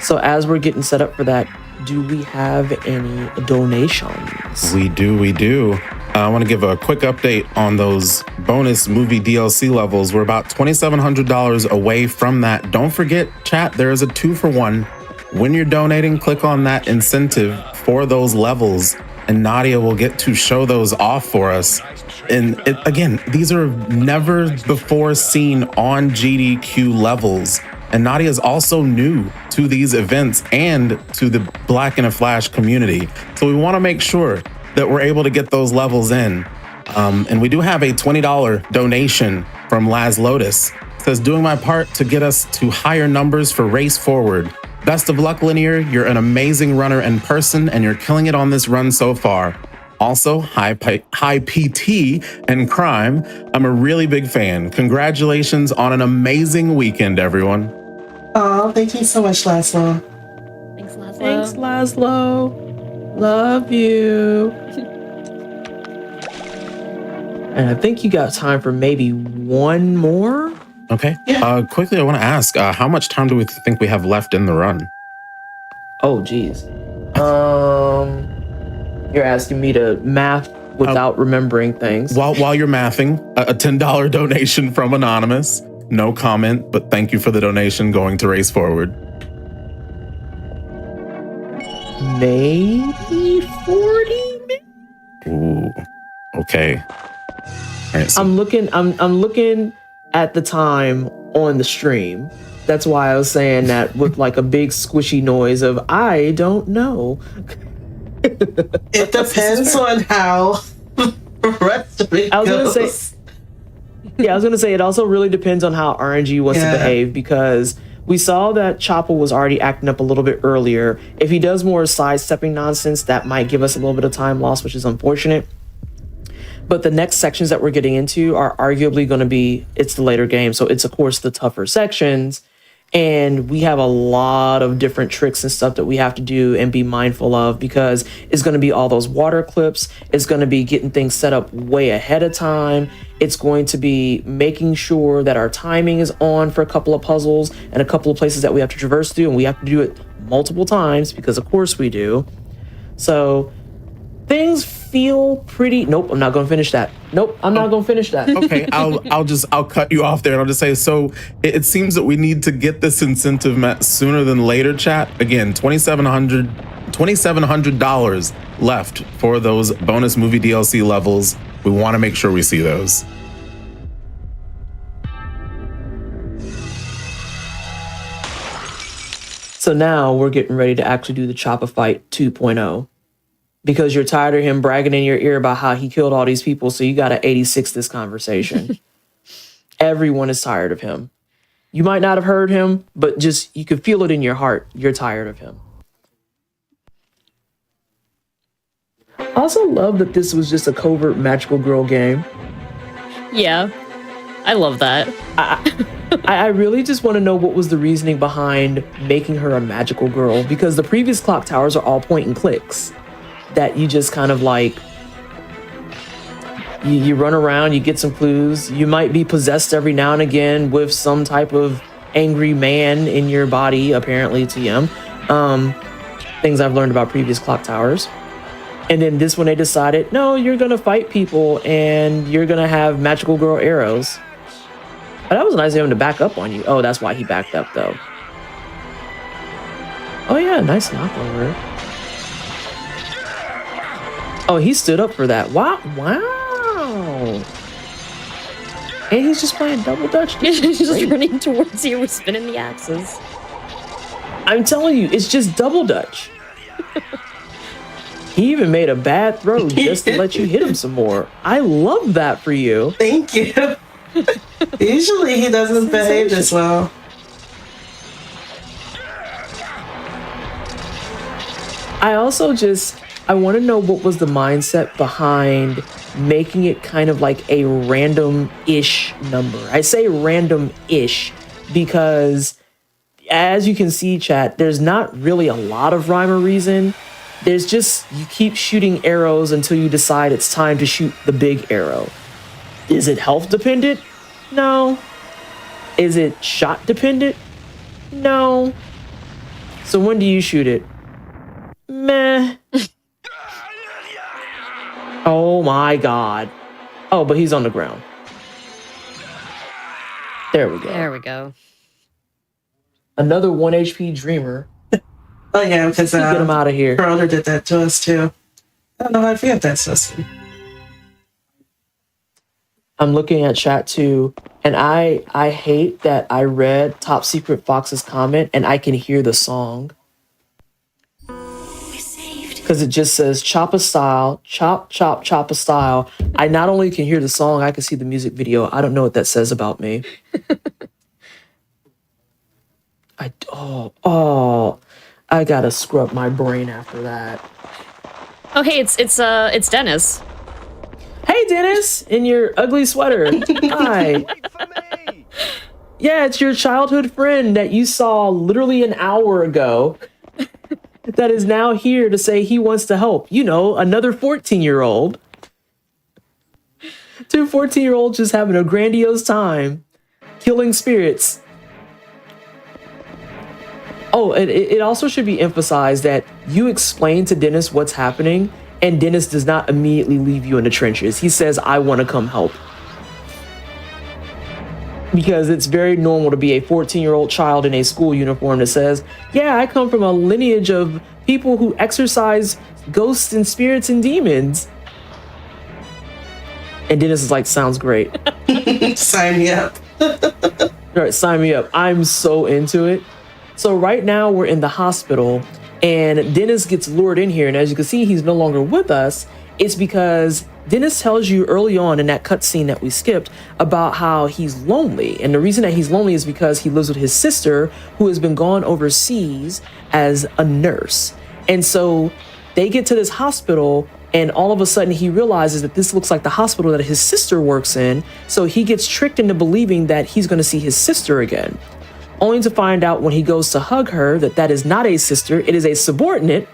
So as we're getting set up for that, do we have any donations? We do. I want to give a quick update on those bonus movie DLC levels. We're about $2,700 away from that. Don't forget, chat, there is a 2-for-1. When you're donating, click on that incentive for those levels, and Nadia will get to show those off for us. And again, these are never before seen on GDQ levels. And Nadia is also new to these events and to the Black in a Flash community. So we want to make sure that we're able to get those levels in. And we do have a $20 donation from Laz Lotus. It says, "Doing my part to get us to higher numbers for Race Forward. Best of luck, Linear. You're an amazing runner in person, and you're killing it on this run so far. Also, hi PT and Crime. I'm a really big fan. Congratulations on an amazing weekend, everyone. Oh, thank you so much, Laszlo. Thanks, Laszlo. Thanks, Laszlo. Love you. And I think you got time for maybe one more. Okay. Yeah. Quickly, I want to ask, how much time do we think we have left in the run? Oh, geez. You're asking me to math without remembering things. While you're mathing, a $10 donation from Anonymous. No comment, but thank you for the donation going to Race Forward. Maybe 40 minutes? Ooh. Okay. All right, so I'm looking at the time on the stream. That's why I was saying that with like a big squishy noise of I don't know. It depends on how the rest of it I was goes. gonna say, yeah, I was gonna say it also really depends on how RNG wants to behave, because we saw that Chopper was already acting up a little bit earlier. If he does more sidestepping nonsense, that might give us a little bit of time loss, which is unfortunate. But the next sections that we're getting into are arguably going to be, it's the later game, so it's of course the tougher sections. And we have a lot of different tricks and stuff that we have to do and be mindful of, because it's going to be all those water clips. It's going to be getting things set up way ahead of time. It's going to be making sure that our timing is on for a couple of puzzles and a couple of places that we have to traverse through. And we have to do it multiple times because of course we do. So things feel pretty. Nope, I'm not going to finish that. Nope, I'm not going to finish that. okay, I'll cut you off there, and I'll just say, so it seems that we need to get this incentive met sooner than later, chat. Again, $2,700 left for those bonus movie DLC levels. We want to make sure we see those. So now we're getting ready to actually do the Chopper Fight 2.0. Because you're tired of him bragging in your ear about how he killed all these people, so you got to 86 this conversation. Everyone is tired of him. You might not have heard him, but just you could feel it in your heart. You're tired of him. I also love that this was just a covert magical girl game. Yeah, I love that. I really just want to know what was the reasoning behind making her a magical girl, because the previous clock towers are all point and clicks. That you just kind of like, you run around, you get some clues. You might be possessed every now and again with some type of angry man in your body, apparently, TM. Things I've learned about previous clock towers. And then this one, they decided, no, you're going to fight people and you're going to have magical girl arrows. But that was nice of him to back up on you. Oh, that's why he backed up, though. Oh, yeah, nice knockover. Oh, he stood up for that. Wow. And he's just playing double dutch. He's just running towards you with spinning the axes. I'm telling you, it's just double dutch. He even made a bad throw just to let you hit him some more. I love that for you. Thank you. Usually he doesn't behave this well. I want to know what was the mindset behind making it kind of like a random-ish number. I say random-ish because, as you can see, chat, there's not really a lot of rhyme or reason. There's just, you keep shooting arrows until you decide it's time to shoot the big arrow. Is it health dependent? No. Is it shot dependent? No. So when do you shoot it? Meh. Oh my God. Oh, but he's on the ground. There we go. There we go. Another 1 HP dreamer. Oh yeah, because Get him out of here. Brother did that to us too. I don't know how I forget that system. I'm looking at chat too, and I hate that I read Top Secret Fox's comment and I can hear the song. Because it just says choppa style, chop, chop, choppa style. I not only can hear the song, I can see the music video. I don't know what that says about me. I gotta scrub my brain after that. Oh, hey, it's Dennis. Hey, Dennis, in your ugly sweater. Hi. Yeah, it's your childhood friend that you saw literally an hour ago that is now here to say he wants to help. You know, another 14-year-old. Two 14-year-olds just having a grandiose time killing spirits. Oh, it also should be emphasized that you explain to Dennis what's happening, and Dennis does not immediately leave you in the trenches. He says, I want to come help. Because it's very normal to be a 14-year-old child in a school uniform that says, yeah, I come from a lineage of people who exorcise ghosts and spirits and demons. And Dennis is like, sounds great. Sign me up. All right, sign me up. I'm so into it. So right now we're in the hospital and Dennis gets lured in here. And as you can see, he's no longer with us. It's because Dennis tells you early on in that cutscene that we skipped about how he's lonely. And the reason that he's lonely is because he lives with his sister who has been gone overseas as a nurse. And so they get to this hospital and all of a sudden he realizes that this looks like the hospital that his sister works in. So he gets tricked into believing that he's going to see his sister again. Only to find out when he goes to hug her that that is not a sister, it is a subordinate.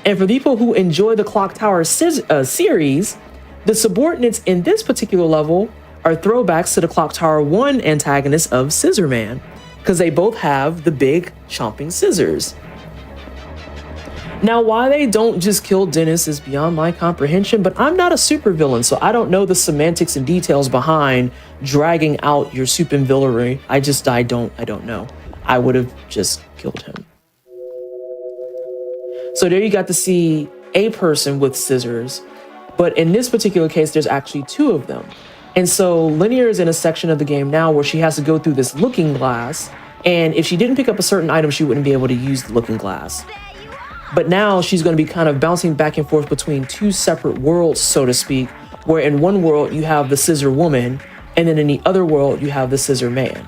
And for people who enjoy the Clock Tower series, the subordinates in this particular level are throwbacks to the Clock Tower 1 antagonist of Scissor Man, because they both have the big chomping scissors. Now, why they don't just kill Dennis is beyond my comprehension, but I'm not a supervillain, so I don't know the semantics and details behind dragging out your supervillainy. I don't know. I would have just killed him. So there you got to see a person with scissors, but in this particular case, there's actually two of them. And so Linear is in a section of the game now where she has to go through this looking glass, and if she didn't pick up a certain item, she wouldn't be able to use the looking glass. But now she's going to be kind of bouncing back and forth between two separate worlds, so to speak, where in one world you have the scissor woman, and then in the other world you have the scissor man.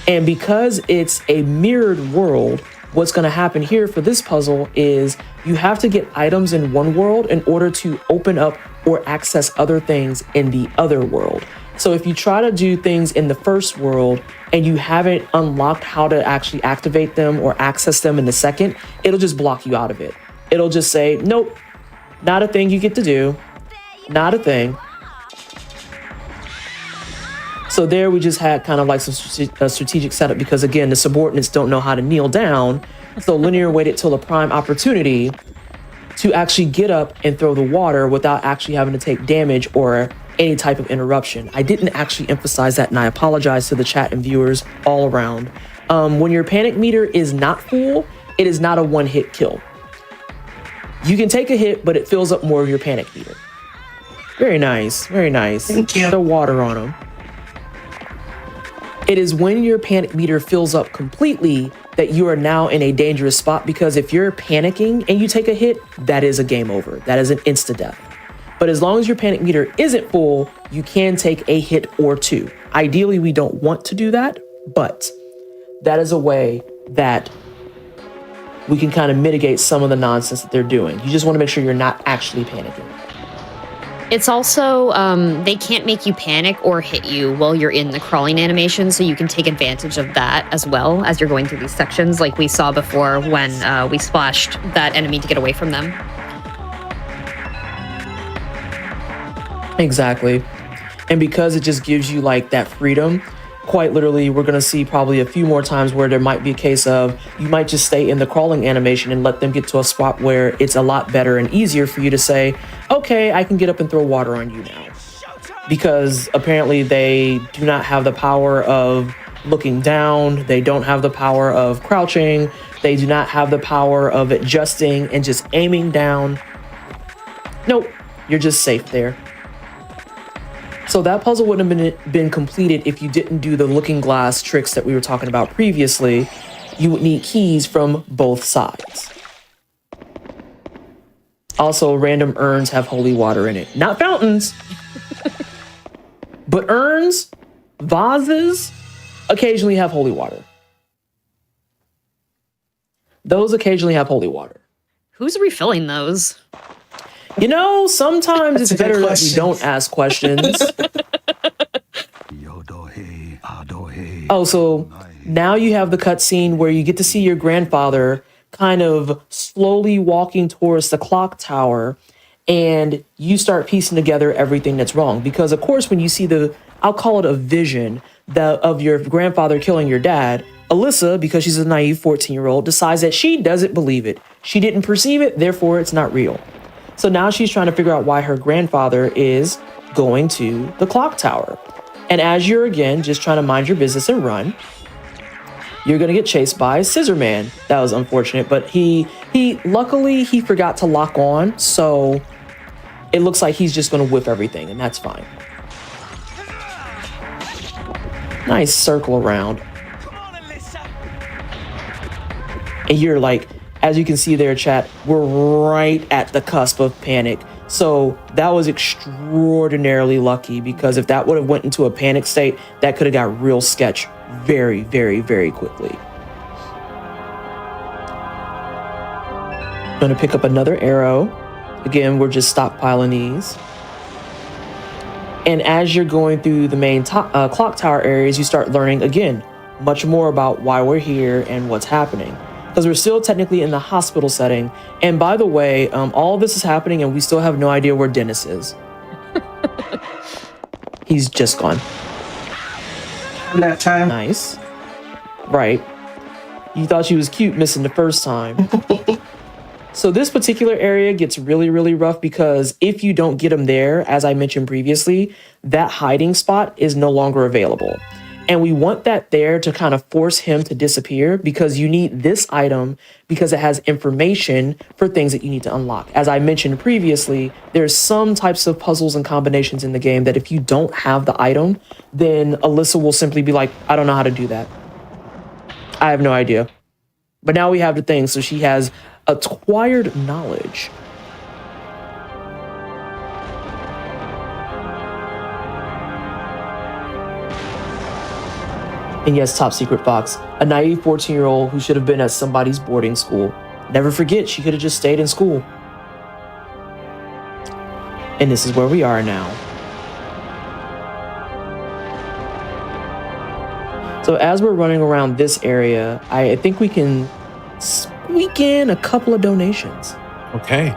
And because it's a mirrored world, what's going to happen here for this puzzle is you have to get items in one world in order to open up or access other things in the other world. So if you try to do things in the first world and you haven't unlocked how to actually activate them or access them in the second, it'll just block you out of it. It'll just say, nope, not a thing you get to do, not a thing. So there we just had kind of like some strategic setup because again, the subordinates don't know how to kneel down. So Linear waited till a prime opportunity to actually get up and throw the water without actually having to take damage or any type of interruption. I didn't actually emphasize that, and I apologize to the chat and viewers all around. When your panic meter is not full, it is not a one-hit kill. You can take a hit, but it fills up more of your panic meter. Very nice, very nice. Thank you. The water on them. It is when your panic meter fills up completely that you are now in a dangerous spot, because if you're panicking and you take a hit, that is a game over. That is an insta-death. But as long as your panic meter isn't full, you can take a hit or two. Ideally, we don't want to do that, but that is a way that we can kind of mitigate some of the nonsense that they're doing. You just want to make sure you're not actually panicking. It's also, they can't make you panic or hit you while you're in the crawling animation, so you can take advantage of that as well as you're going through these sections, like we saw before when we splashed that enemy to get away from them. Exactly. And because it just gives you like that freedom, quite literally, we're going to see probably a few more times where there might be a case of you might just stay in the crawling animation and let them get to a spot where it's a lot better and easier for you to say, okay, I can get up and throw water on you now. Because apparently they do not have the power of looking down. They don't have the power of crouching. They do not have the power of adjusting and just aiming down. Nope, you're just safe there. So that puzzle wouldn't have been completed if you didn't do the looking glass tricks that we were talking about previously. You would need keys from both sides. Also, random urns have holy water in it. Not fountains, but urns, vases, occasionally have holy water. Those occasionally have holy water. Who's refilling those? You know, sometimes That's it's a good better that we question. don't ask questions. Oh, so now you have the cutscene where you get to see your grandfather kind of slowly walking towards the clock tower, and you start piecing together everything that's wrong. Because, of course, when you see I'll call it a vision of your grandfather killing your dad, Alyssa, because she's a naive 14-year-old, decides that she doesn't believe it. She didn't perceive it, therefore it's not real. So now she's trying to figure out why her grandfather is going to the clock tower. And as you're, again, just trying to mind your business and run, you're going to get chased by Scissor Man. That was unfortunate, but luckily he forgot to lock on, so it looks like he's just going to whip everything, and that's fine. Nice circle around. And you're like, as you can see there, chat, we're right at the cusp of panic. So that was extraordinarily lucky, because if that would have went into a panic state, that could have got real sketch very, very, very quickly. I'm gonna pick up another arrow. Again, we're just stockpiling these. And as you're going through the main clock tower areas, you start learning, again, much more about why we're here and what's happening. Because we're still technically in the hospital setting. And by the way, all of this is happening and we still have no idea where Dennis is. He's just gone. In that time. Nice. Right. You thought she was cute missing the first time. So this particular area gets really, really rough, because if you don't get him there, as I mentioned previously, that hiding spot is no longer available. And we want that there to kind of force him to disappear, because you need this item because it has information for things that you need to unlock. As I mentioned previously, there's some types of puzzles and combinations in the game that if you don't have the item, then Alyssa will simply be like, I don't know how to do that. I have no idea. But now we have the thing, so she has acquired knowledge. And yes, Top Secret Fox, a naive 14-year-old who should have been at somebody's boarding school. Never forget, she could have just stayed in school. And this is where we are now. So as we're running around this area, I think we can squeak in a couple of donations. Okay.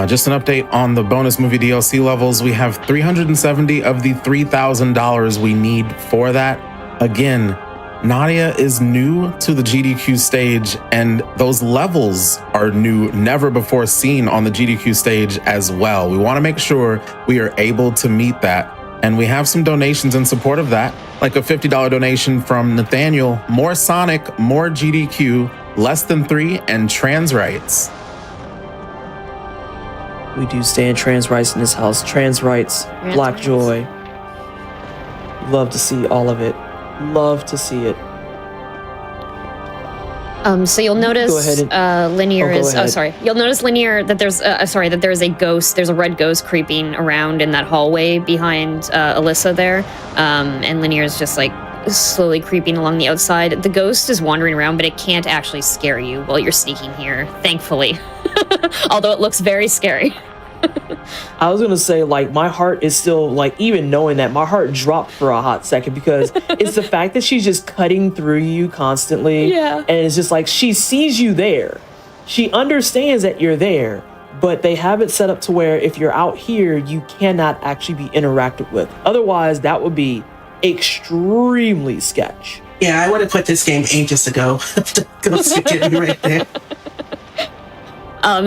Just an update on the bonus movie DLC levels. We have 370 of the $3,000 we need for that. Again, Nadia is new to the GDQ stage, and those levels are new, never before seen on the GDQ stage as well. We want to make sure we are able to meet that. And we have some donations in support of that, like a $50 donation from Nathaniel, more Sonic, more GDQ, less than 3, and trans rights. We do stand trans rights in this house. Trans rights, Black rights. joy. Love to see all of it. Love to see it. So you'll notice Go ahead and- Linear go is. Oh, ahead. sorry. You'll notice Linear that there's. That there's a ghost. There's a red ghost creeping around in that hallway behind Alyssa there, and Linear is just like slowly creeping along the outside. The ghost is wandering around, but it can't actually scare you while you're sneaking here, thankfully. Although it looks very scary. I was gonna say, like, my heart is still, like, even knowing that, my heart dropped for a hot second, because it's the fact that she's just cutting through you constantly. Yeah. And it's just like, she sees you there. She understands that you're there, but they have it set up to where if you're out here, you cannot actually be interacted with. Otherwise, that would be extremely sketch. Yeah, I would have quit this game ages ago. Go get me right there.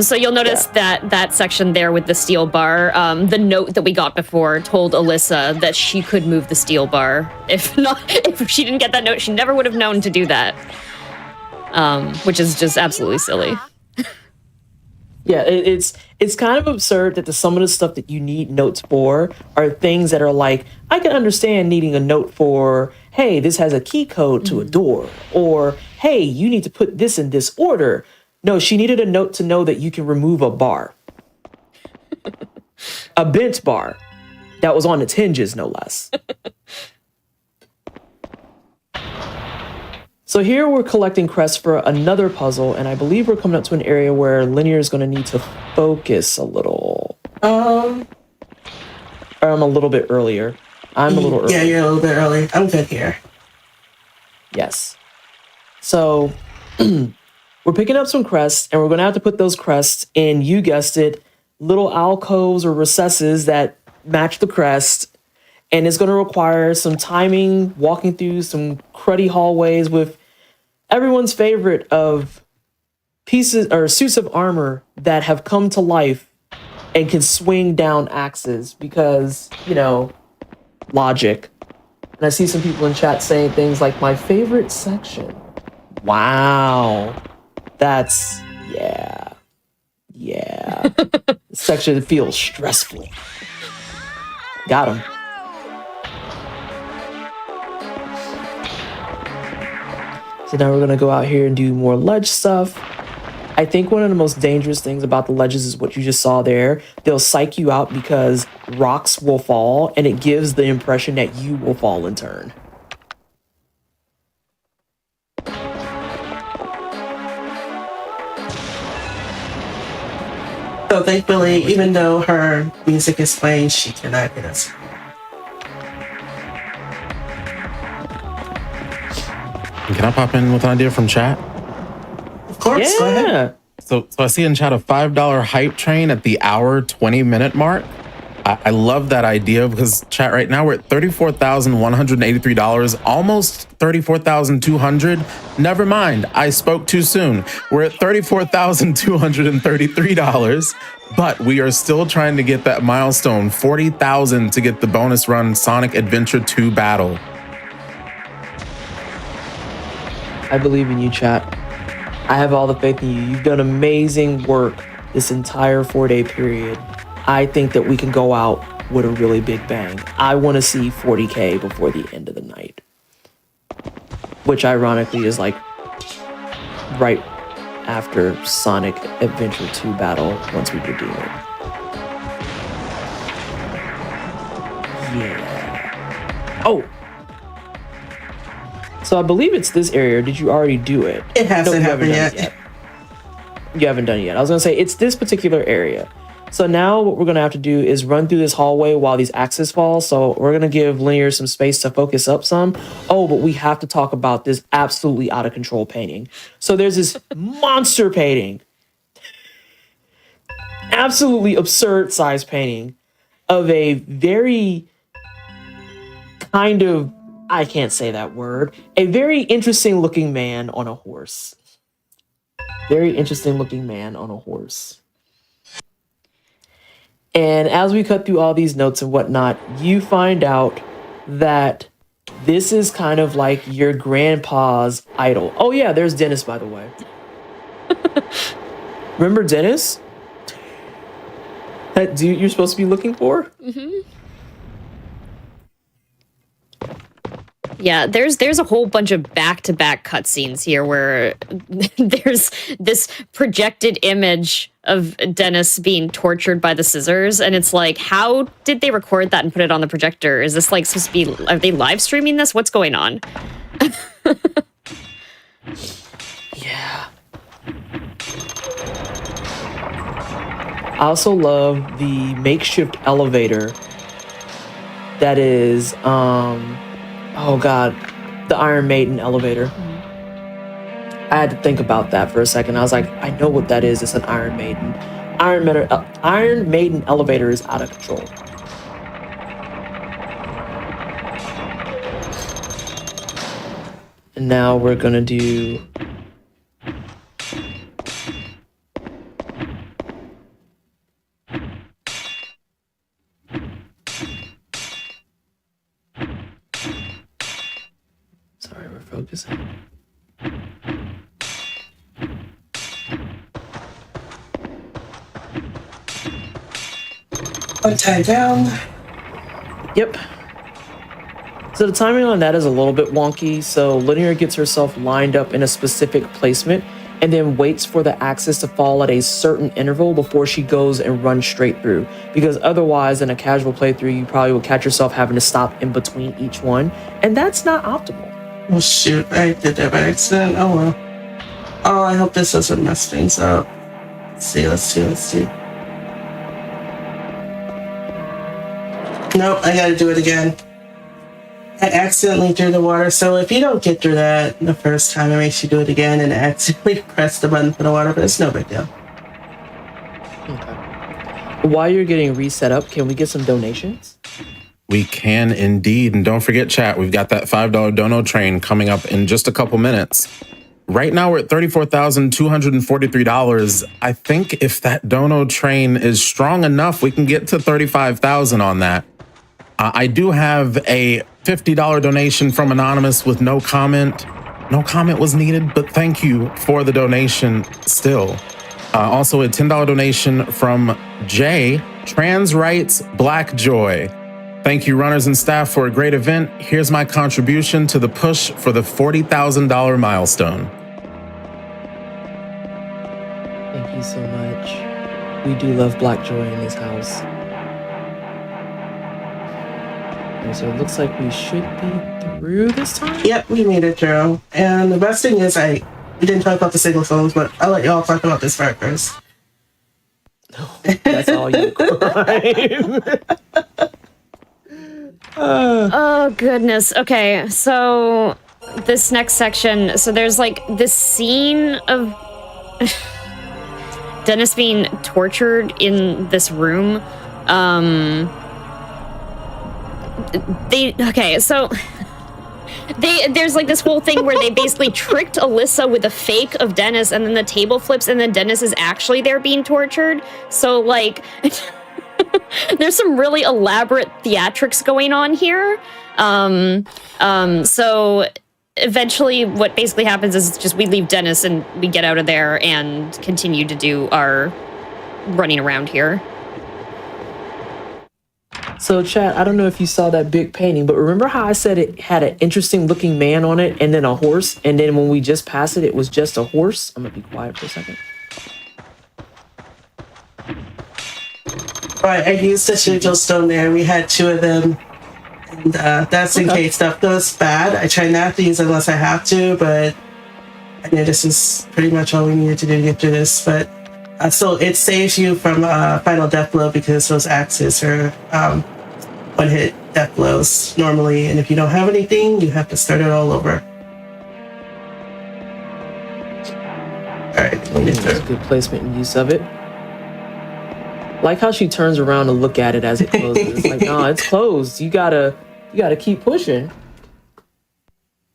So you'll notice that section there with the steel bar, the note that we got before told Alyssa that she could move the steel bar. If she didn't get that note, she never would have known to do that. Which is just absolutely silly. Yeah, it's kind of absurd that some of the stuff that you need notes for are things that are like, I can understand needing a note for, hey, this has a key code to a door, or hey, you need to put this in this order. No, she needed a note to know that you can remove a bar. A bent bar that was on its hinges, no less. So here we're collecting crests for another puzzle, and I believe we're coming up to an area where Linear is going to need to focus a little. Or I'm a little bit earlier. I'm a little early. Yeah, you're a little bit early. I'm good here. Yes. So we're picking up some crests, and we're going to have to put those crests in, you guessed it, little alcoves or recesses that match the crest. And it's going to require some timing, walking through some cruddy hallways with everyone's favorite of pieces or suits of armor that have come to life and can swing down axes because, you know, logic. And I see some people in chat saying things like, my favorite section. Wow. That's, yeah. This section feels stressful. Got him. So now we're going to go out here and do more ledge stuff. I think one of the most dangerous things about the ledges is what you just saw there. They'll psych you out because rocks will fall, and it gives the impression that you will fall in turn. So thankfully, even though her music is playing, she cannot hit us. Can I pop in with an idea from chat? Of course, go ahead. So I see in chat a $5 hype train at the hour 20-minute mark. I love that idea because chat right now we're at $34,183, almost $34,200. Never mind, I spoke too soon. We're at $34,233, but we are still trying to get that milestone, 40,000 to get the bonus run Sonic Adventure 2 battle. I believe in you, chat. I have all the faith in you. You've done amazing work this entire 4-day period. I think that we can go out with a really big bang. I want to see 40K before the end of the night. Which ironically is like right after Sonic Adventure 2 battle once we redeem it. Yeah. Oh! So I believe it's this area. Did you already do it? It hasn't happened yet. You haven't done it yet. I was going to say, it's this particular area. So now what we're going to have to do is run through this hallway while these axes fall. So we're going to give Linear some space to focus up some. Oh, but we have to talk about this absolutely out of control painting. So there's this monster painting. Absolutely absurd size painting of a very kind of, I can't say that word, a very interesting looking man on a horse. Very interesting looking man on a horse. And as we cut through all these notes and whatnot, you find out that this is kind of like your grandpa's idol. Oh yeah, there's Dennis, by the way. Remember Dennis? That dude you're supposed to be looking for? Mm-hmm. Yeah, there's a whole bunch of back-to-back cutscenes here where there's this projected image of Dennis being tortured by the scissors, and it's like, how did they record that and put it on the projector? Is this like supposed to be, are they live streaming this? What's going on? Yeah. I also love the makeshift elevator that is, oh God, the Iron Maiden elevator. I had to think about that for a second. I was like, I know what that is. It's an Iron Maiden. Iron Maiden elevator is out of control. And now we're gonna do... Sorry, we're focusing. One tie down. Yep. So the timing on that is a little bit wonky. So Linear gets herself lined up in a specific placement and then waits for the axis to fall at a certain interval before she goes and runs straight through. Because otherwise, in a casual playthrough, you probably will catch yourself having to stop in between each one. And that's not optimal. Oh shoot, I did that by accident. Oh well. Oh, I hope this doesn't mess things up. Let's see. Nope, I gotta do it again. I accidentally threw the water, so if you don't get through that the first time, it makes you do it again and accidentally press the button for the water, but it's no big deal. Okay. While you're getting reset up, can we get some donations? We can indeed. And don't forget, chat, we've got that $5 dono train coming up in just a couple minutes. Right now, we're at $34,243. I think if that dono train is strong enough, we can get to $35,000 on that. I do have a $50 donation from Anonymous with no comment. No comment was needed, but thank you for the donation still. Also, a $10 donation from Jay, Trans Rights Black Joy. Thank you, runners and staff, for a great event. Here's my contribution to the push for the $40,000 milestone. Thank you so much. We do love Black Joy in this house. And so it looks like we should be through this time. Yep, we made it through. And the best thing is we didn't talk about the single phones, but I'll let y'all talk about this part first. That's all you crime. Oh, goodness. Okay, so this next section, so there's like this scene of Dennis being tortured in this room. There's like this whole thing where they basically tricked Alyssa with a fake of Dennis, and then the table flips, and then Dennis is actually there being tortured. So like, there's some really elaborate theatrics going on here. So eventually, what basically happens is just we leave Dennis and we get out of there and continue to do our running around here. So, chat, I don't know if you saw that big painting, but remember how I said it had an interesting looking man on it and then a horse? And then when we just passed it, it was just a horse? I'm going to be quiet for a second. Right, I used the sigil stone there. We had 2 of them. And that's in case stuff goes bad. I try not to use it unless I have to, but I know this is pretty much all we needed to do to get through this. But so it saves you from final death blow because those axes are one-hit death blows normally. And if you don't have anything, you have to start it all over. All right, That's a good placement and use of it. Like how she turns around to look at it as it closes. It's like, no, it's closed. You gotta keep pushing.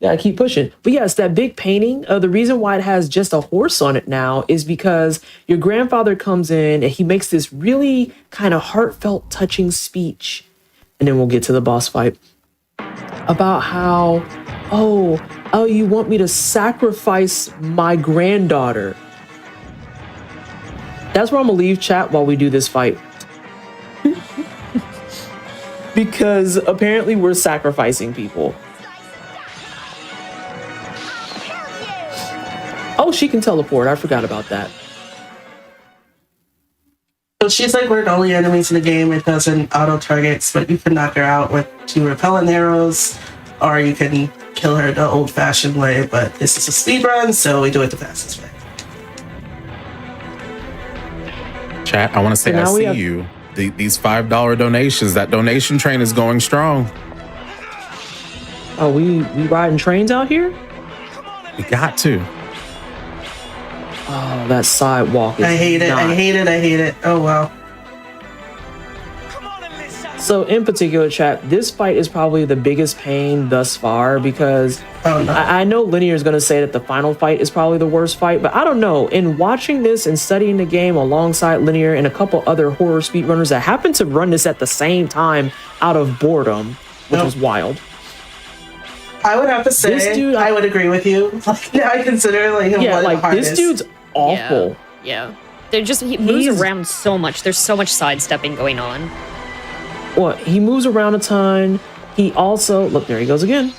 But yes, that big painting, the reason why it has just a horse on it now is because your grandfather comes in and he makes this really kind of heartfelt, touching speech. And then we'll get to the boss fight about how, oh, you want me to sacrifice my granddaughter. That's where I'm gonna leave chat while we do this fight. Because apparently we're sacrificing people. Oh, she can teleport. I forgot about that. So she's like one of the only enemies in the game. It doesn't auto targets, but you can knock her out with 2 repellent arrows, or you can kill her the old-fashioned way. But this is a speed run, so we do it the fastest way. Chat, I want to say I see you. These $5 donations, that donation train is going strong. Oh, we riding trains out here? We got to. Oh, that sidewalk is I hate it. Oh, wow. So in particular, chat, this fight is probably the biggest pain thus far because I know Linear is going to say that the final fight is probably the worst fight, but I don't know. In watching this and studying the game alongside Linear and a couple other horror speedrunners that happen to run this at the same time out of boredom, which was wild. I would have to say, this dude, I would agree with you. Like, I consider him one of the hardest. This dude's awful. Yeah. He moves around so much. There's so much sidestepping going on. Well, he moves around a ton. He also, look, there he goes again.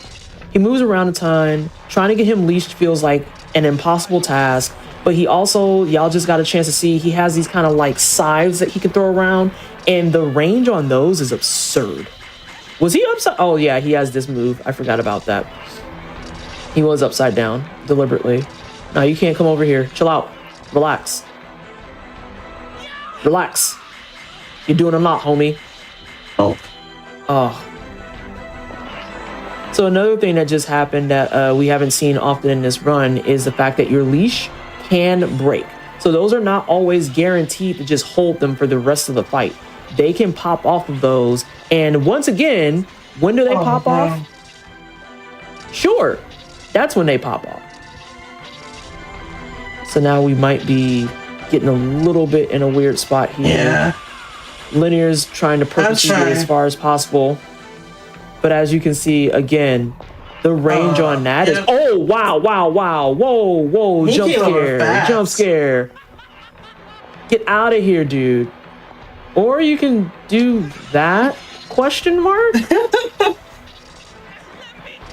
He moves around a ton. Trying to get him leashed feels like an impossible task. But he also, y'all just got a chance to see, he has these kind of like scythes that he can throw around. And the range on those is absurd. Was he upside? Oh, yeah, he has this move. I forgot about that. He was upside down deliberately. No, you can't come over here. Chill out. Relax. Relax. You're doing a lot, homie. Oh. Oh. So another thing that just happened that we haven't seen often in this run is the fact that your leash can break. So those are not always guaranteed to just hold them for the rest of the fight. They can pop off of those. And once again, when do they pop off? Sure, that's when they pop off. So now we might be getting a little bit in a weird spot here. Yeah. Linear's trying to purposely get as far as possible. But as you can see, again, the range on that is... Oh, wow, wow, wow. Whoa, whoa, He jump came over scare, fast. jump scare. Get out of here, dude. Or you can do that, question mark?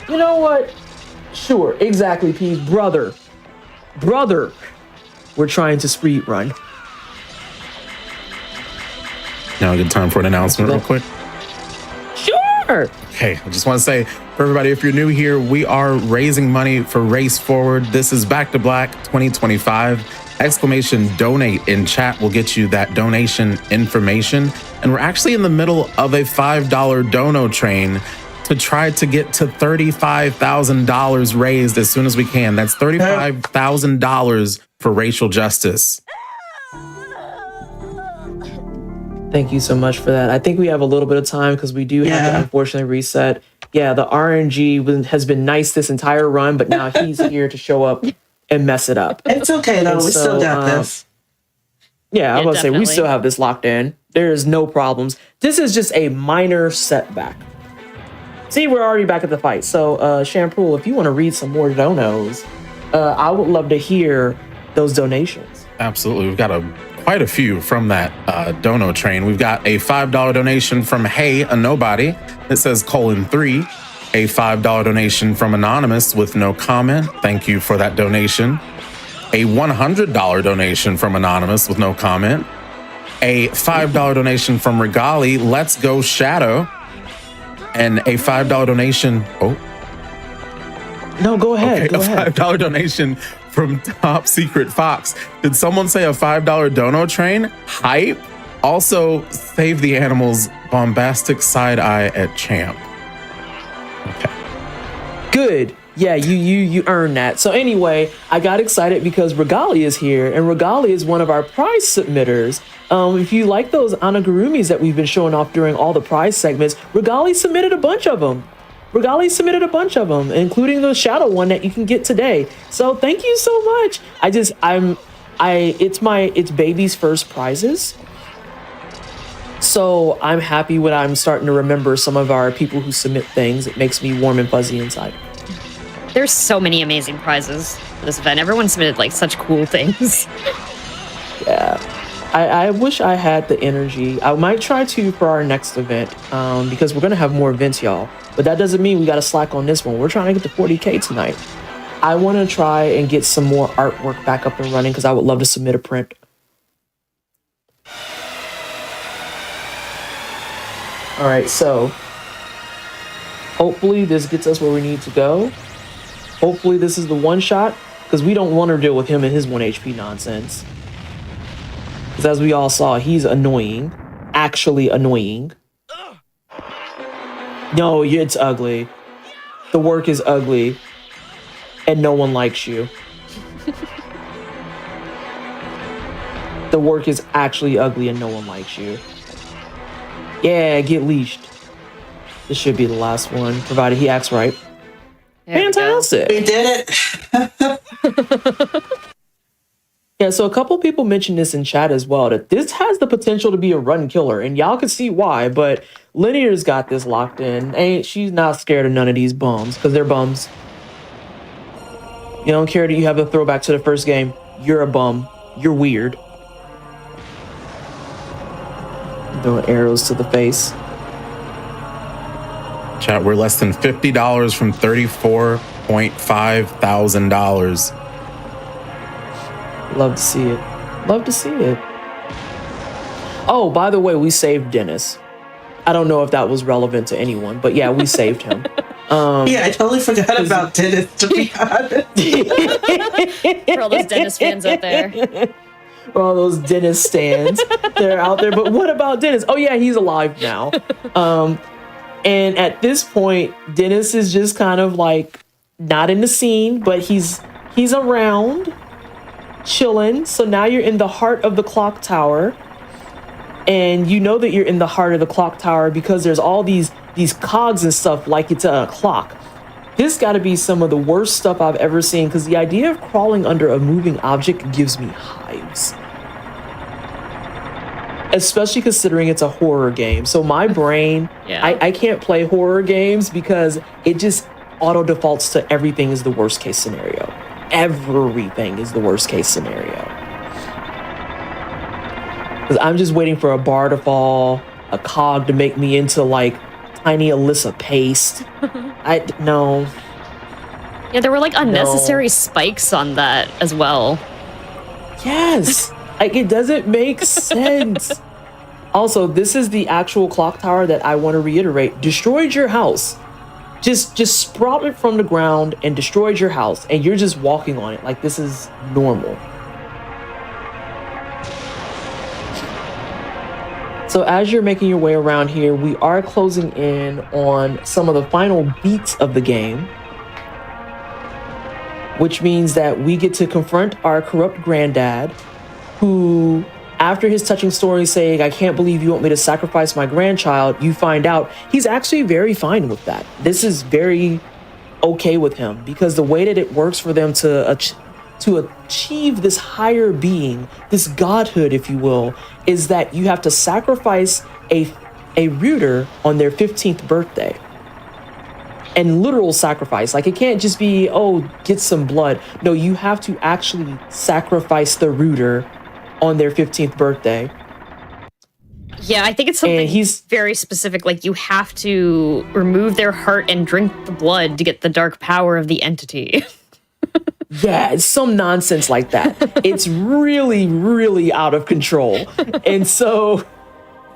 You know what? Sure, exactly, Peas. Brother, we're trying to speed run. Now a good time for an announcement real quick. Sure. Okay, I just want to say for everybody, if you're new here, we are raising money for Race Forward. This is Back to Black 2025. Exclamation donate in chat will get you that donation information. And we're actually in the middle of a $5 dono train to try to get to $35,000 raised as soon as we can. That's $35,000 for racial justice. Thank you so much for that. I think we have a little bit of time because we do have to unfortunately reset. Yeah, the RNG has been nice this entire run, but now he's here to show up and mess it up. It's okay though. We still got this. Yeah, I was about to say, we definitely. still have this locked in. There is no problems. This is just a minor setback. See, we're already back at the fight. So, Shampoo, if you want to read some more donos, I would love to hear those donations. Absolutely. We've got quite a few from that dono train. We've got a $5 donation from Hey, a Nobody. It says :3. A $5 donation from Anonymous with no comment. Thank you for that donation. A $100 donation from Anonymous with no comment. A $5 donation from Regali, Let's Go Shadow. And a $5 donation. Oh, No, go ahead. okay, Go ahead. a $5 donation from Top Secret Fox. Did someone say a $5 dono train? Hype. Also, Save the Animals, bombastic side eye at Champ. Okay. Good. Yeah, you earned that. So anyway, I got excited because Regali is here, and Regali is one of our prize submitters. If you like those anagurumis that we've been showing off during all the prize segments, Regali submitted a bunch of them. Including the shadow one that you can get today. So thank you so much. It's baby's first prizes. So I'm happy when I'm starting to remember some of our people who submit things. It makes me warm and fuzzy inside. There's so many amazing prizes for this event. Everyone submitted like such cool things. Yeah. I wish I had the energy. I might try to for our next event because we're going to have more events, y'all. But that doesn't mean we got to slack on this one. We're trying to get to 40K tonight. I want to try and get some more artwork back up and running because I would love to submit a print. All right, so hopefully this gets us where we need to go. Hopefully this is the one shot because we don't want to deal with him and his 1 HP nonsense. Because as we all saw, he's annoying. Actually annoying. No, it's ugly. The work is ugly. And no one likes you. The work is actually ugly and no one likes you. Yeah, get leashed. This should be the last one, provided he acts right. There we go. Fantastic. We did it. Yeah, so a couple people mentioned this in chat as well, that this has the potential to be a run killer, and y'all can see why, but Linear's got this locked in. She's not scared of none of these bums, because they're bums. You don't care that you have a throwback to the first game. You're a bum. You're weird. Throwing arrows to the face. Chat, we're less than $50 from $34.5 thousand. Love to see it. Love to see it. Oh, by the way, we saved Dennis. I don't know if that was relevant to anyone, but yeah, we saved him. Yeah, I totally forgot about Dennis, to be honest. For all those Dennis fans out there. For all those Dennis stands that are out there. But what about Dennis? Oh yeah, he's alive now. And at this point, Dennis is just kind of like not in the scene, but he's around, chilling. So now you're in the heart of the clock tower. And you know that you're in the heart of the clock tower because there's all these cogs and stuff like it's a clock. This got to be some of the worst stuff I've ever seen because the idea of crawling under a moving object gives me hives. Especially considering it's a horror game. So my brain, I can't play horror games because it just auto defaults to everything is the worst case scenario. Everything is the worst case scenario. Because I'm just waiting for a bar to fall, a cog to make me into like tiny Alyssa paste. No. Yeah, there were like unnecessary spikes on that as well. Yes. Like it doesn't make sense. Also, this is the actual clock tower that I want to reiterate. Destroyed your house. Just sprout it from the ground and destroyed your house. And you're just walking on it like this is normal. So as you're making your way around here, we are closing in on some of the final beats of the game, which means that we get to confront our corrupt granddad, who, after his touching story saying, "I can't believe you want me to sacrifice my grandchild," you find out he's actually very fine with that. This is very okay with him because the way that it works for them to achieve this higher being, this godhood, if you will, is that you have to sacrifice a rooter on their 15th birthday. And literal sacrifice. Like it can't just be, oh, get some blood. No, you have to actually sacrifice the rooter on their 15th birthday. Yeah, I think it's something he's very specific. Like you have to remove their heart and drink the blood to get the dark power of the entity. Yeah, it's some nonsense like that. It's really, really out of control. And so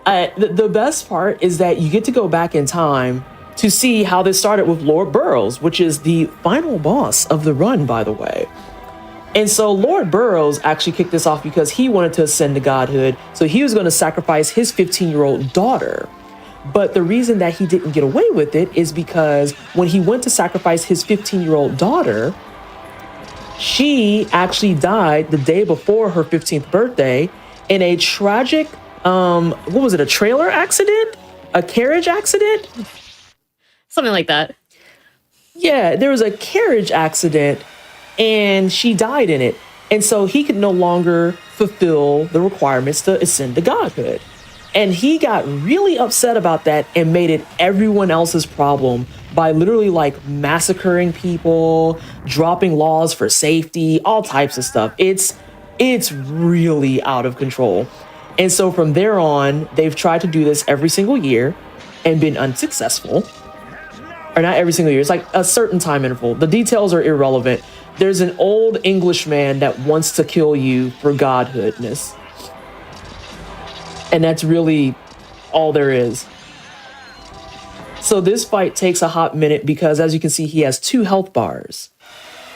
the best part is that you get to go back in time to see how this started with Lord Burroughs, which is the final boss of the run, by the way. And so Lord Burroughs actually kicked this off because he wanted to ascend to godhood. So he was going to sacrifice his 15-year-old daughter. But the reason that he didn't get away with it is because when he went to sacrifice his 15-year-old daughter, she actually died the day before her 15th birthday in a tragic, what was it, a trailer accident? A carriage accident? Something like that. Yeah, there was a carriage accident and she died in it. And so he could no longer fulfill the requirements to ascend to godhood. And he got really upset about that and made it everyone else's problem by literally like massacring people, dropping laws for safety, all types of stuff. It's really out of control. And so from there on, they've tried to do this every single year and been unsuccessful. Or not every single year, it's like a certain time interval. The details are irrelevant. There's an old Englishman that wants to kill you for godhoodness. And that's really all there is. So this fight takes a hot minute because, as you can see, he has 2 health bars.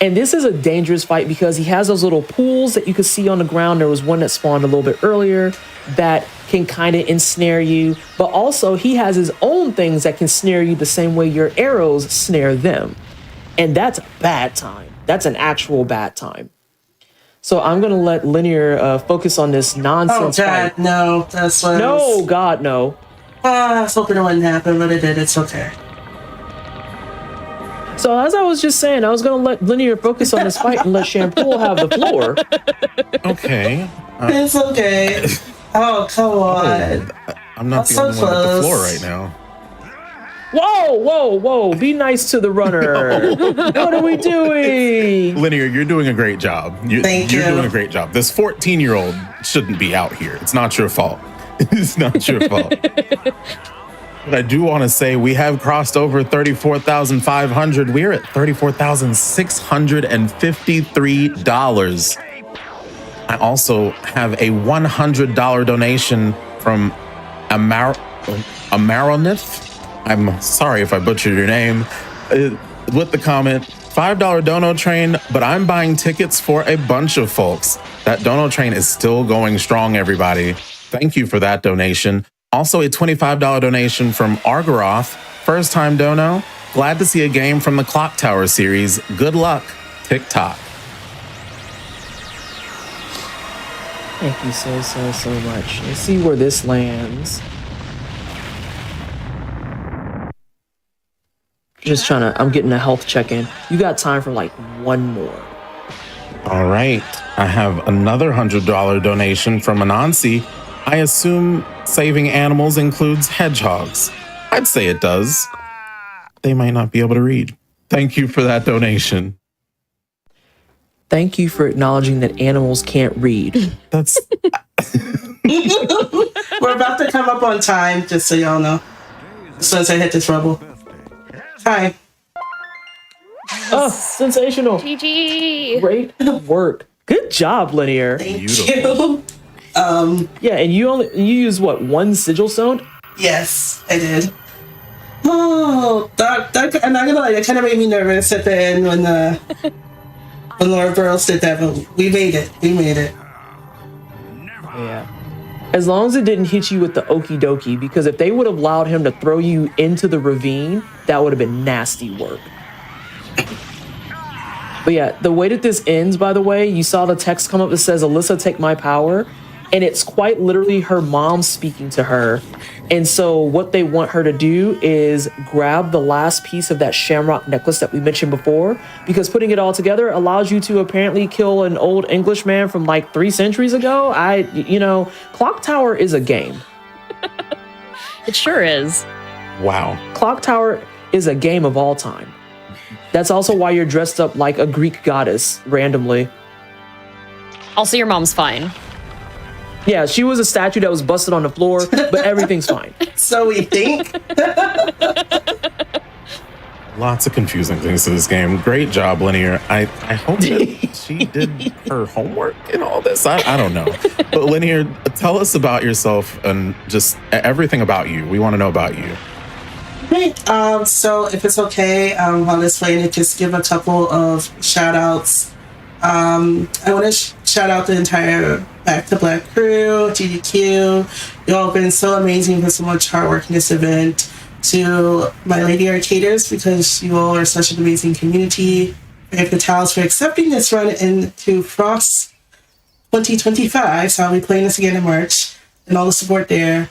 And this is a dangerous fight because he has those little pools that you can see on the ground. There was one that spawned a little bit earlier that can kind of ensnare you. But also he has his own things that can snare you the same way your arrows snare them. And that's a bad time. That's an actual bad time. So I'm going to let Linear focus on this nonsense fight. No. That's what No, God, no. I was hoping it wouldn't happen, but it did. It's okay. So as I was just saying, I was going to let Linear focus on this fight and let Shampoo have the floor. Okay. It's okay. Oh, come on. I'm not the so only one with the close. floor right now. Whoa. Be nice to the runner. What are we doing? Linear, you're doing a great job. Thank you. You're doing a great job. This 14-year-old shouldn't be out here. It's not your fault. It's not your fault. But I do want to say we have crossed over 34,500. We're at $34,653. I also have a $100 donation from Amaranth. I'm sorry if I butchered your name. with the comment, $5 dono train, but I'm buying tickets for a bunch of folks. That dono train is still going strong, everybody. Thank you for that donation. Also, a $25 donation from Argaroth, first time dono. Glad to see a game from the Clock Tower series. Good luck, TikTok. Thank you so much. Let's see where this lands. Just I'm getting a health check in. You got time for like one more. All right. I have another $100 donation from Anansi. I assume saving animals includes hedgehogs. I'd say it does. They might not be able to read. Thank you for that donation. Thank you for acknowledging that animals can't read. That's We're about to come up on time, just so y'all know. As soon as I hit this rubble. Hi. Oh, sensational. GG. Great work. Good job, Linear. Thank Beautiful. you. Yeah, and you use what, one sigil stone? Yes, I did. Oh, that I'm not gonna lie, that kind of made me nervous at the end when Lord Burroughs did that, but we made it. We made it. Yeah. As long as it didn't hit you with the okie dokie, because if they would have allowed him to throw you into the ravine, that would have been nasty work. But yeah, the way that this ends, by the way, you saw the text come up that says, Alyssa, take my power. And it's quite literally her mom speaking to her. And so what they want her to do is grab the last piece of that shamrock necklace that we mentioned before, because putting it all together allows you to apparently kill an old Englishman from like 3 centuries ago. Clock Tower is a game. It sure is. wow. Clock Tower is a game of all time. That's also why you're dressed up like a Greek goddess randomly. Also, your mom's fine. Yeah, she was a statue that was busted on the floor, but everything's fine. So we think. Lots of confusing things to this game. Great job, Linear. I hope that she did her homework in all this. I don't know. But Linear, tell us about yourself and just everything about you. We want to know about you. Great. So if it's okay, on this way, to just give a couple of shout outs. I want to shout out the entire Back to Black crew, GDQ. You all have been so amazing for so much hard work in this event. To my Lady Arcaders, because you all are such an amazing community. Brave Fatales for accepting this run into Frost 2025. So I'll be playing this again in March, and all the support there.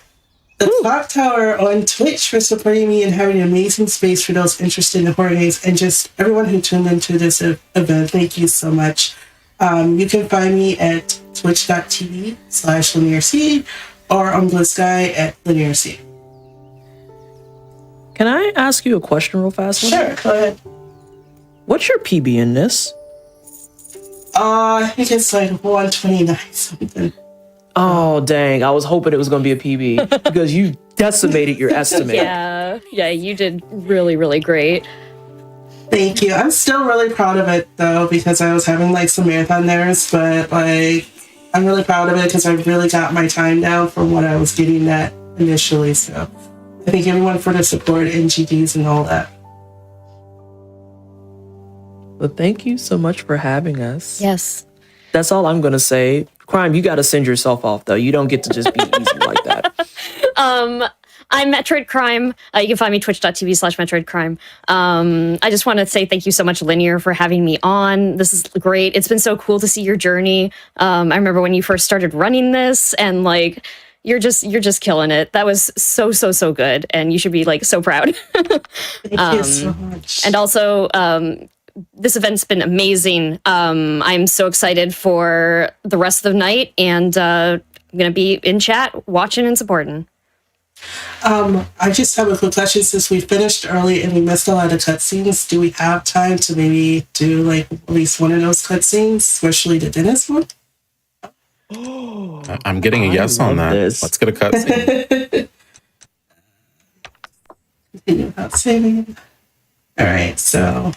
The Clock Tower on Twitch for supporting me and having an amazing space for those interested in horror games, and just everyone who tuned into this event. Thank you so much. You can find me at twitch.tv/LinearC or on Blue Sky at LinearC. Can I ask you a question real fast? Sure, go ahead. What's your PB in this? I think it's like 129 something. Oh, dang. I was hoping it was going to be a PB because you decimated your estimate. Yeah, you did really, really great. Thank you. I'm still really proud of it though, because I was having like some marathon nerves, but like I'm really proud of it because I really got my time down from what I was getting at initially. So I thank everyone for the support and GDs and all that. Well, thank you so much for having us. Yes. That's all I'm going to say. Crime, you got to send yourself off, though. You don't get to just be easy like that. I'm Metroid Crime. You can find me twitch.tv/Metroid Crime. I just want to say thank you so much, Linear, for having me on. This is great. It's been so cool to see your journey. I remember when you first started running this, and like you're just killing it. That was so good, and you should be like so proud. Thank you so much. And also, this event's been amazing. I'm so excited for the rest of the night, and I'm gonna be in chat, watching and supporting. I just have a quick question. Since we finished early and we missed a lot of cutscenes, do we have time to maybe do like at least one of those cutscenes, especially the Dennis one? I'm getting a yes on that. This. Let's get a cutscene. Continue without saving. All right, so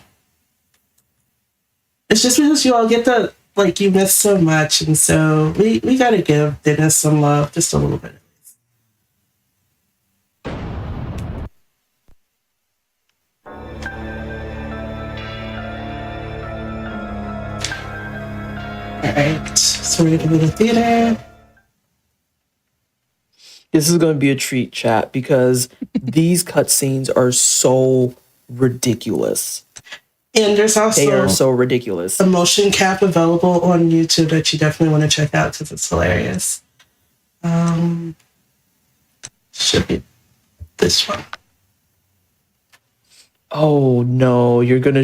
it's just because you all get the like you miss so much, and so we gotta give Dennis some love, just a little bit. right, so we're gonna go to theater. This is going to be a treat, chat, because these cutscenes are so ridiculous. And there's They also are so ridiculous. a motion cap available on YouTube that you definitely want to check out because it's hilarious. Should be this one. Oh no, you're gonna.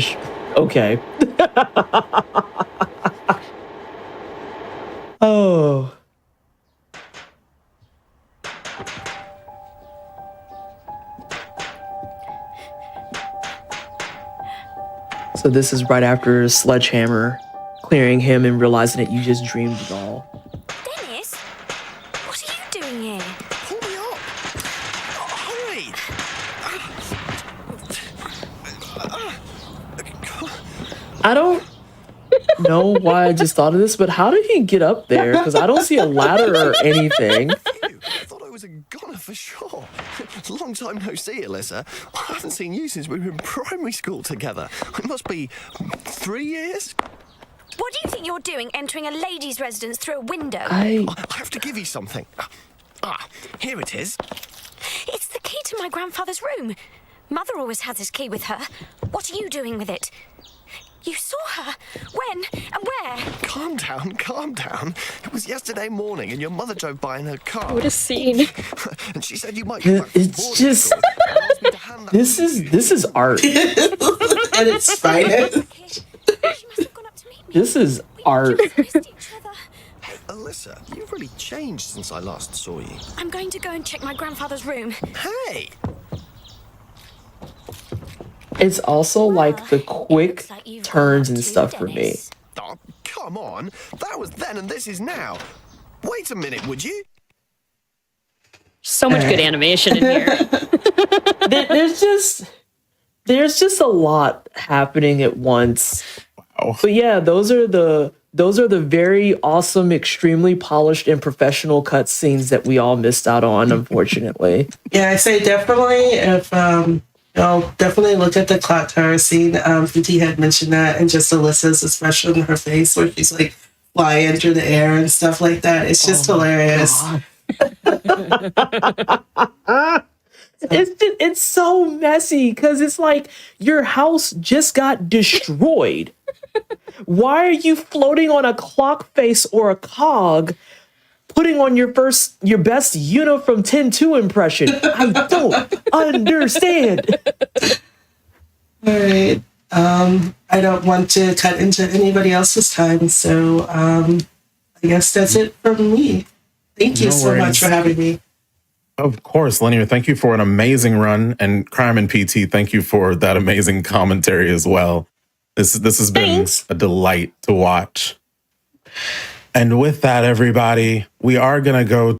Okay. Oh. So this is right after Sledgehammer clearing him and realizing that you just dreamed it all. Dennis, what are you doing here? Pull me up! Hurry! I don't know why I just thought of this, but how did he get up there? Because I don't see a ladder or anything. I thought I was a goner for sure. Long time no see, Alyssa. I haven't seen you since we were in primary school together. It must be 3 years? What do you think you're doing entering a lady's residence through a window? I have to give you something. Here it is. It's the key to my grandfather's room. Mother always has his key with her. What are you doing with it? You saw her. When and where? Calm down, calm down. It was yesterday morning and your mother drove by in her car. What a scene. And she said you might come back from It's boarding just school and asked me to hand that this to you. is art. And it's finest. She must have gone up to meet me. This is art. We just missed each other. Alyssa, you've really changed since I last saw you. I'm going to go and check my grandfather's room. Hey! It's also like the quick Looks like you've turns gone and up stuff too, for me. Dennis. Oh, come on. That was then and this is now. Wait a minute, would you? So much good animation in here. There's just a lot happening at once. Wow. But yeah, those are the very awesome, extremely polished and professional cutscenes that we all missed out on, unfortunately. Yeah, I say definitely if definitely look at the clock tower scene. PT had mentioned that, and just Alyssa's expression on her face where she's like flying through the air and stuff like that. It's just hilarious. It's so messy because it's like your house just got destroyed. Why are you floating on a clock face or a cog, putting on your best Yuna from 10-2 impression? I don't understand. All right. I don't want to cut into anybody else's time, so I guess that's it from me. Thank you No so much worries. for having me. Of course, Linear, thank you for an amazing run. And Crime and PT, thank you for that amazing commentary as well. This has been Thanks. a delight to watch. And with that, everybody, we are going to go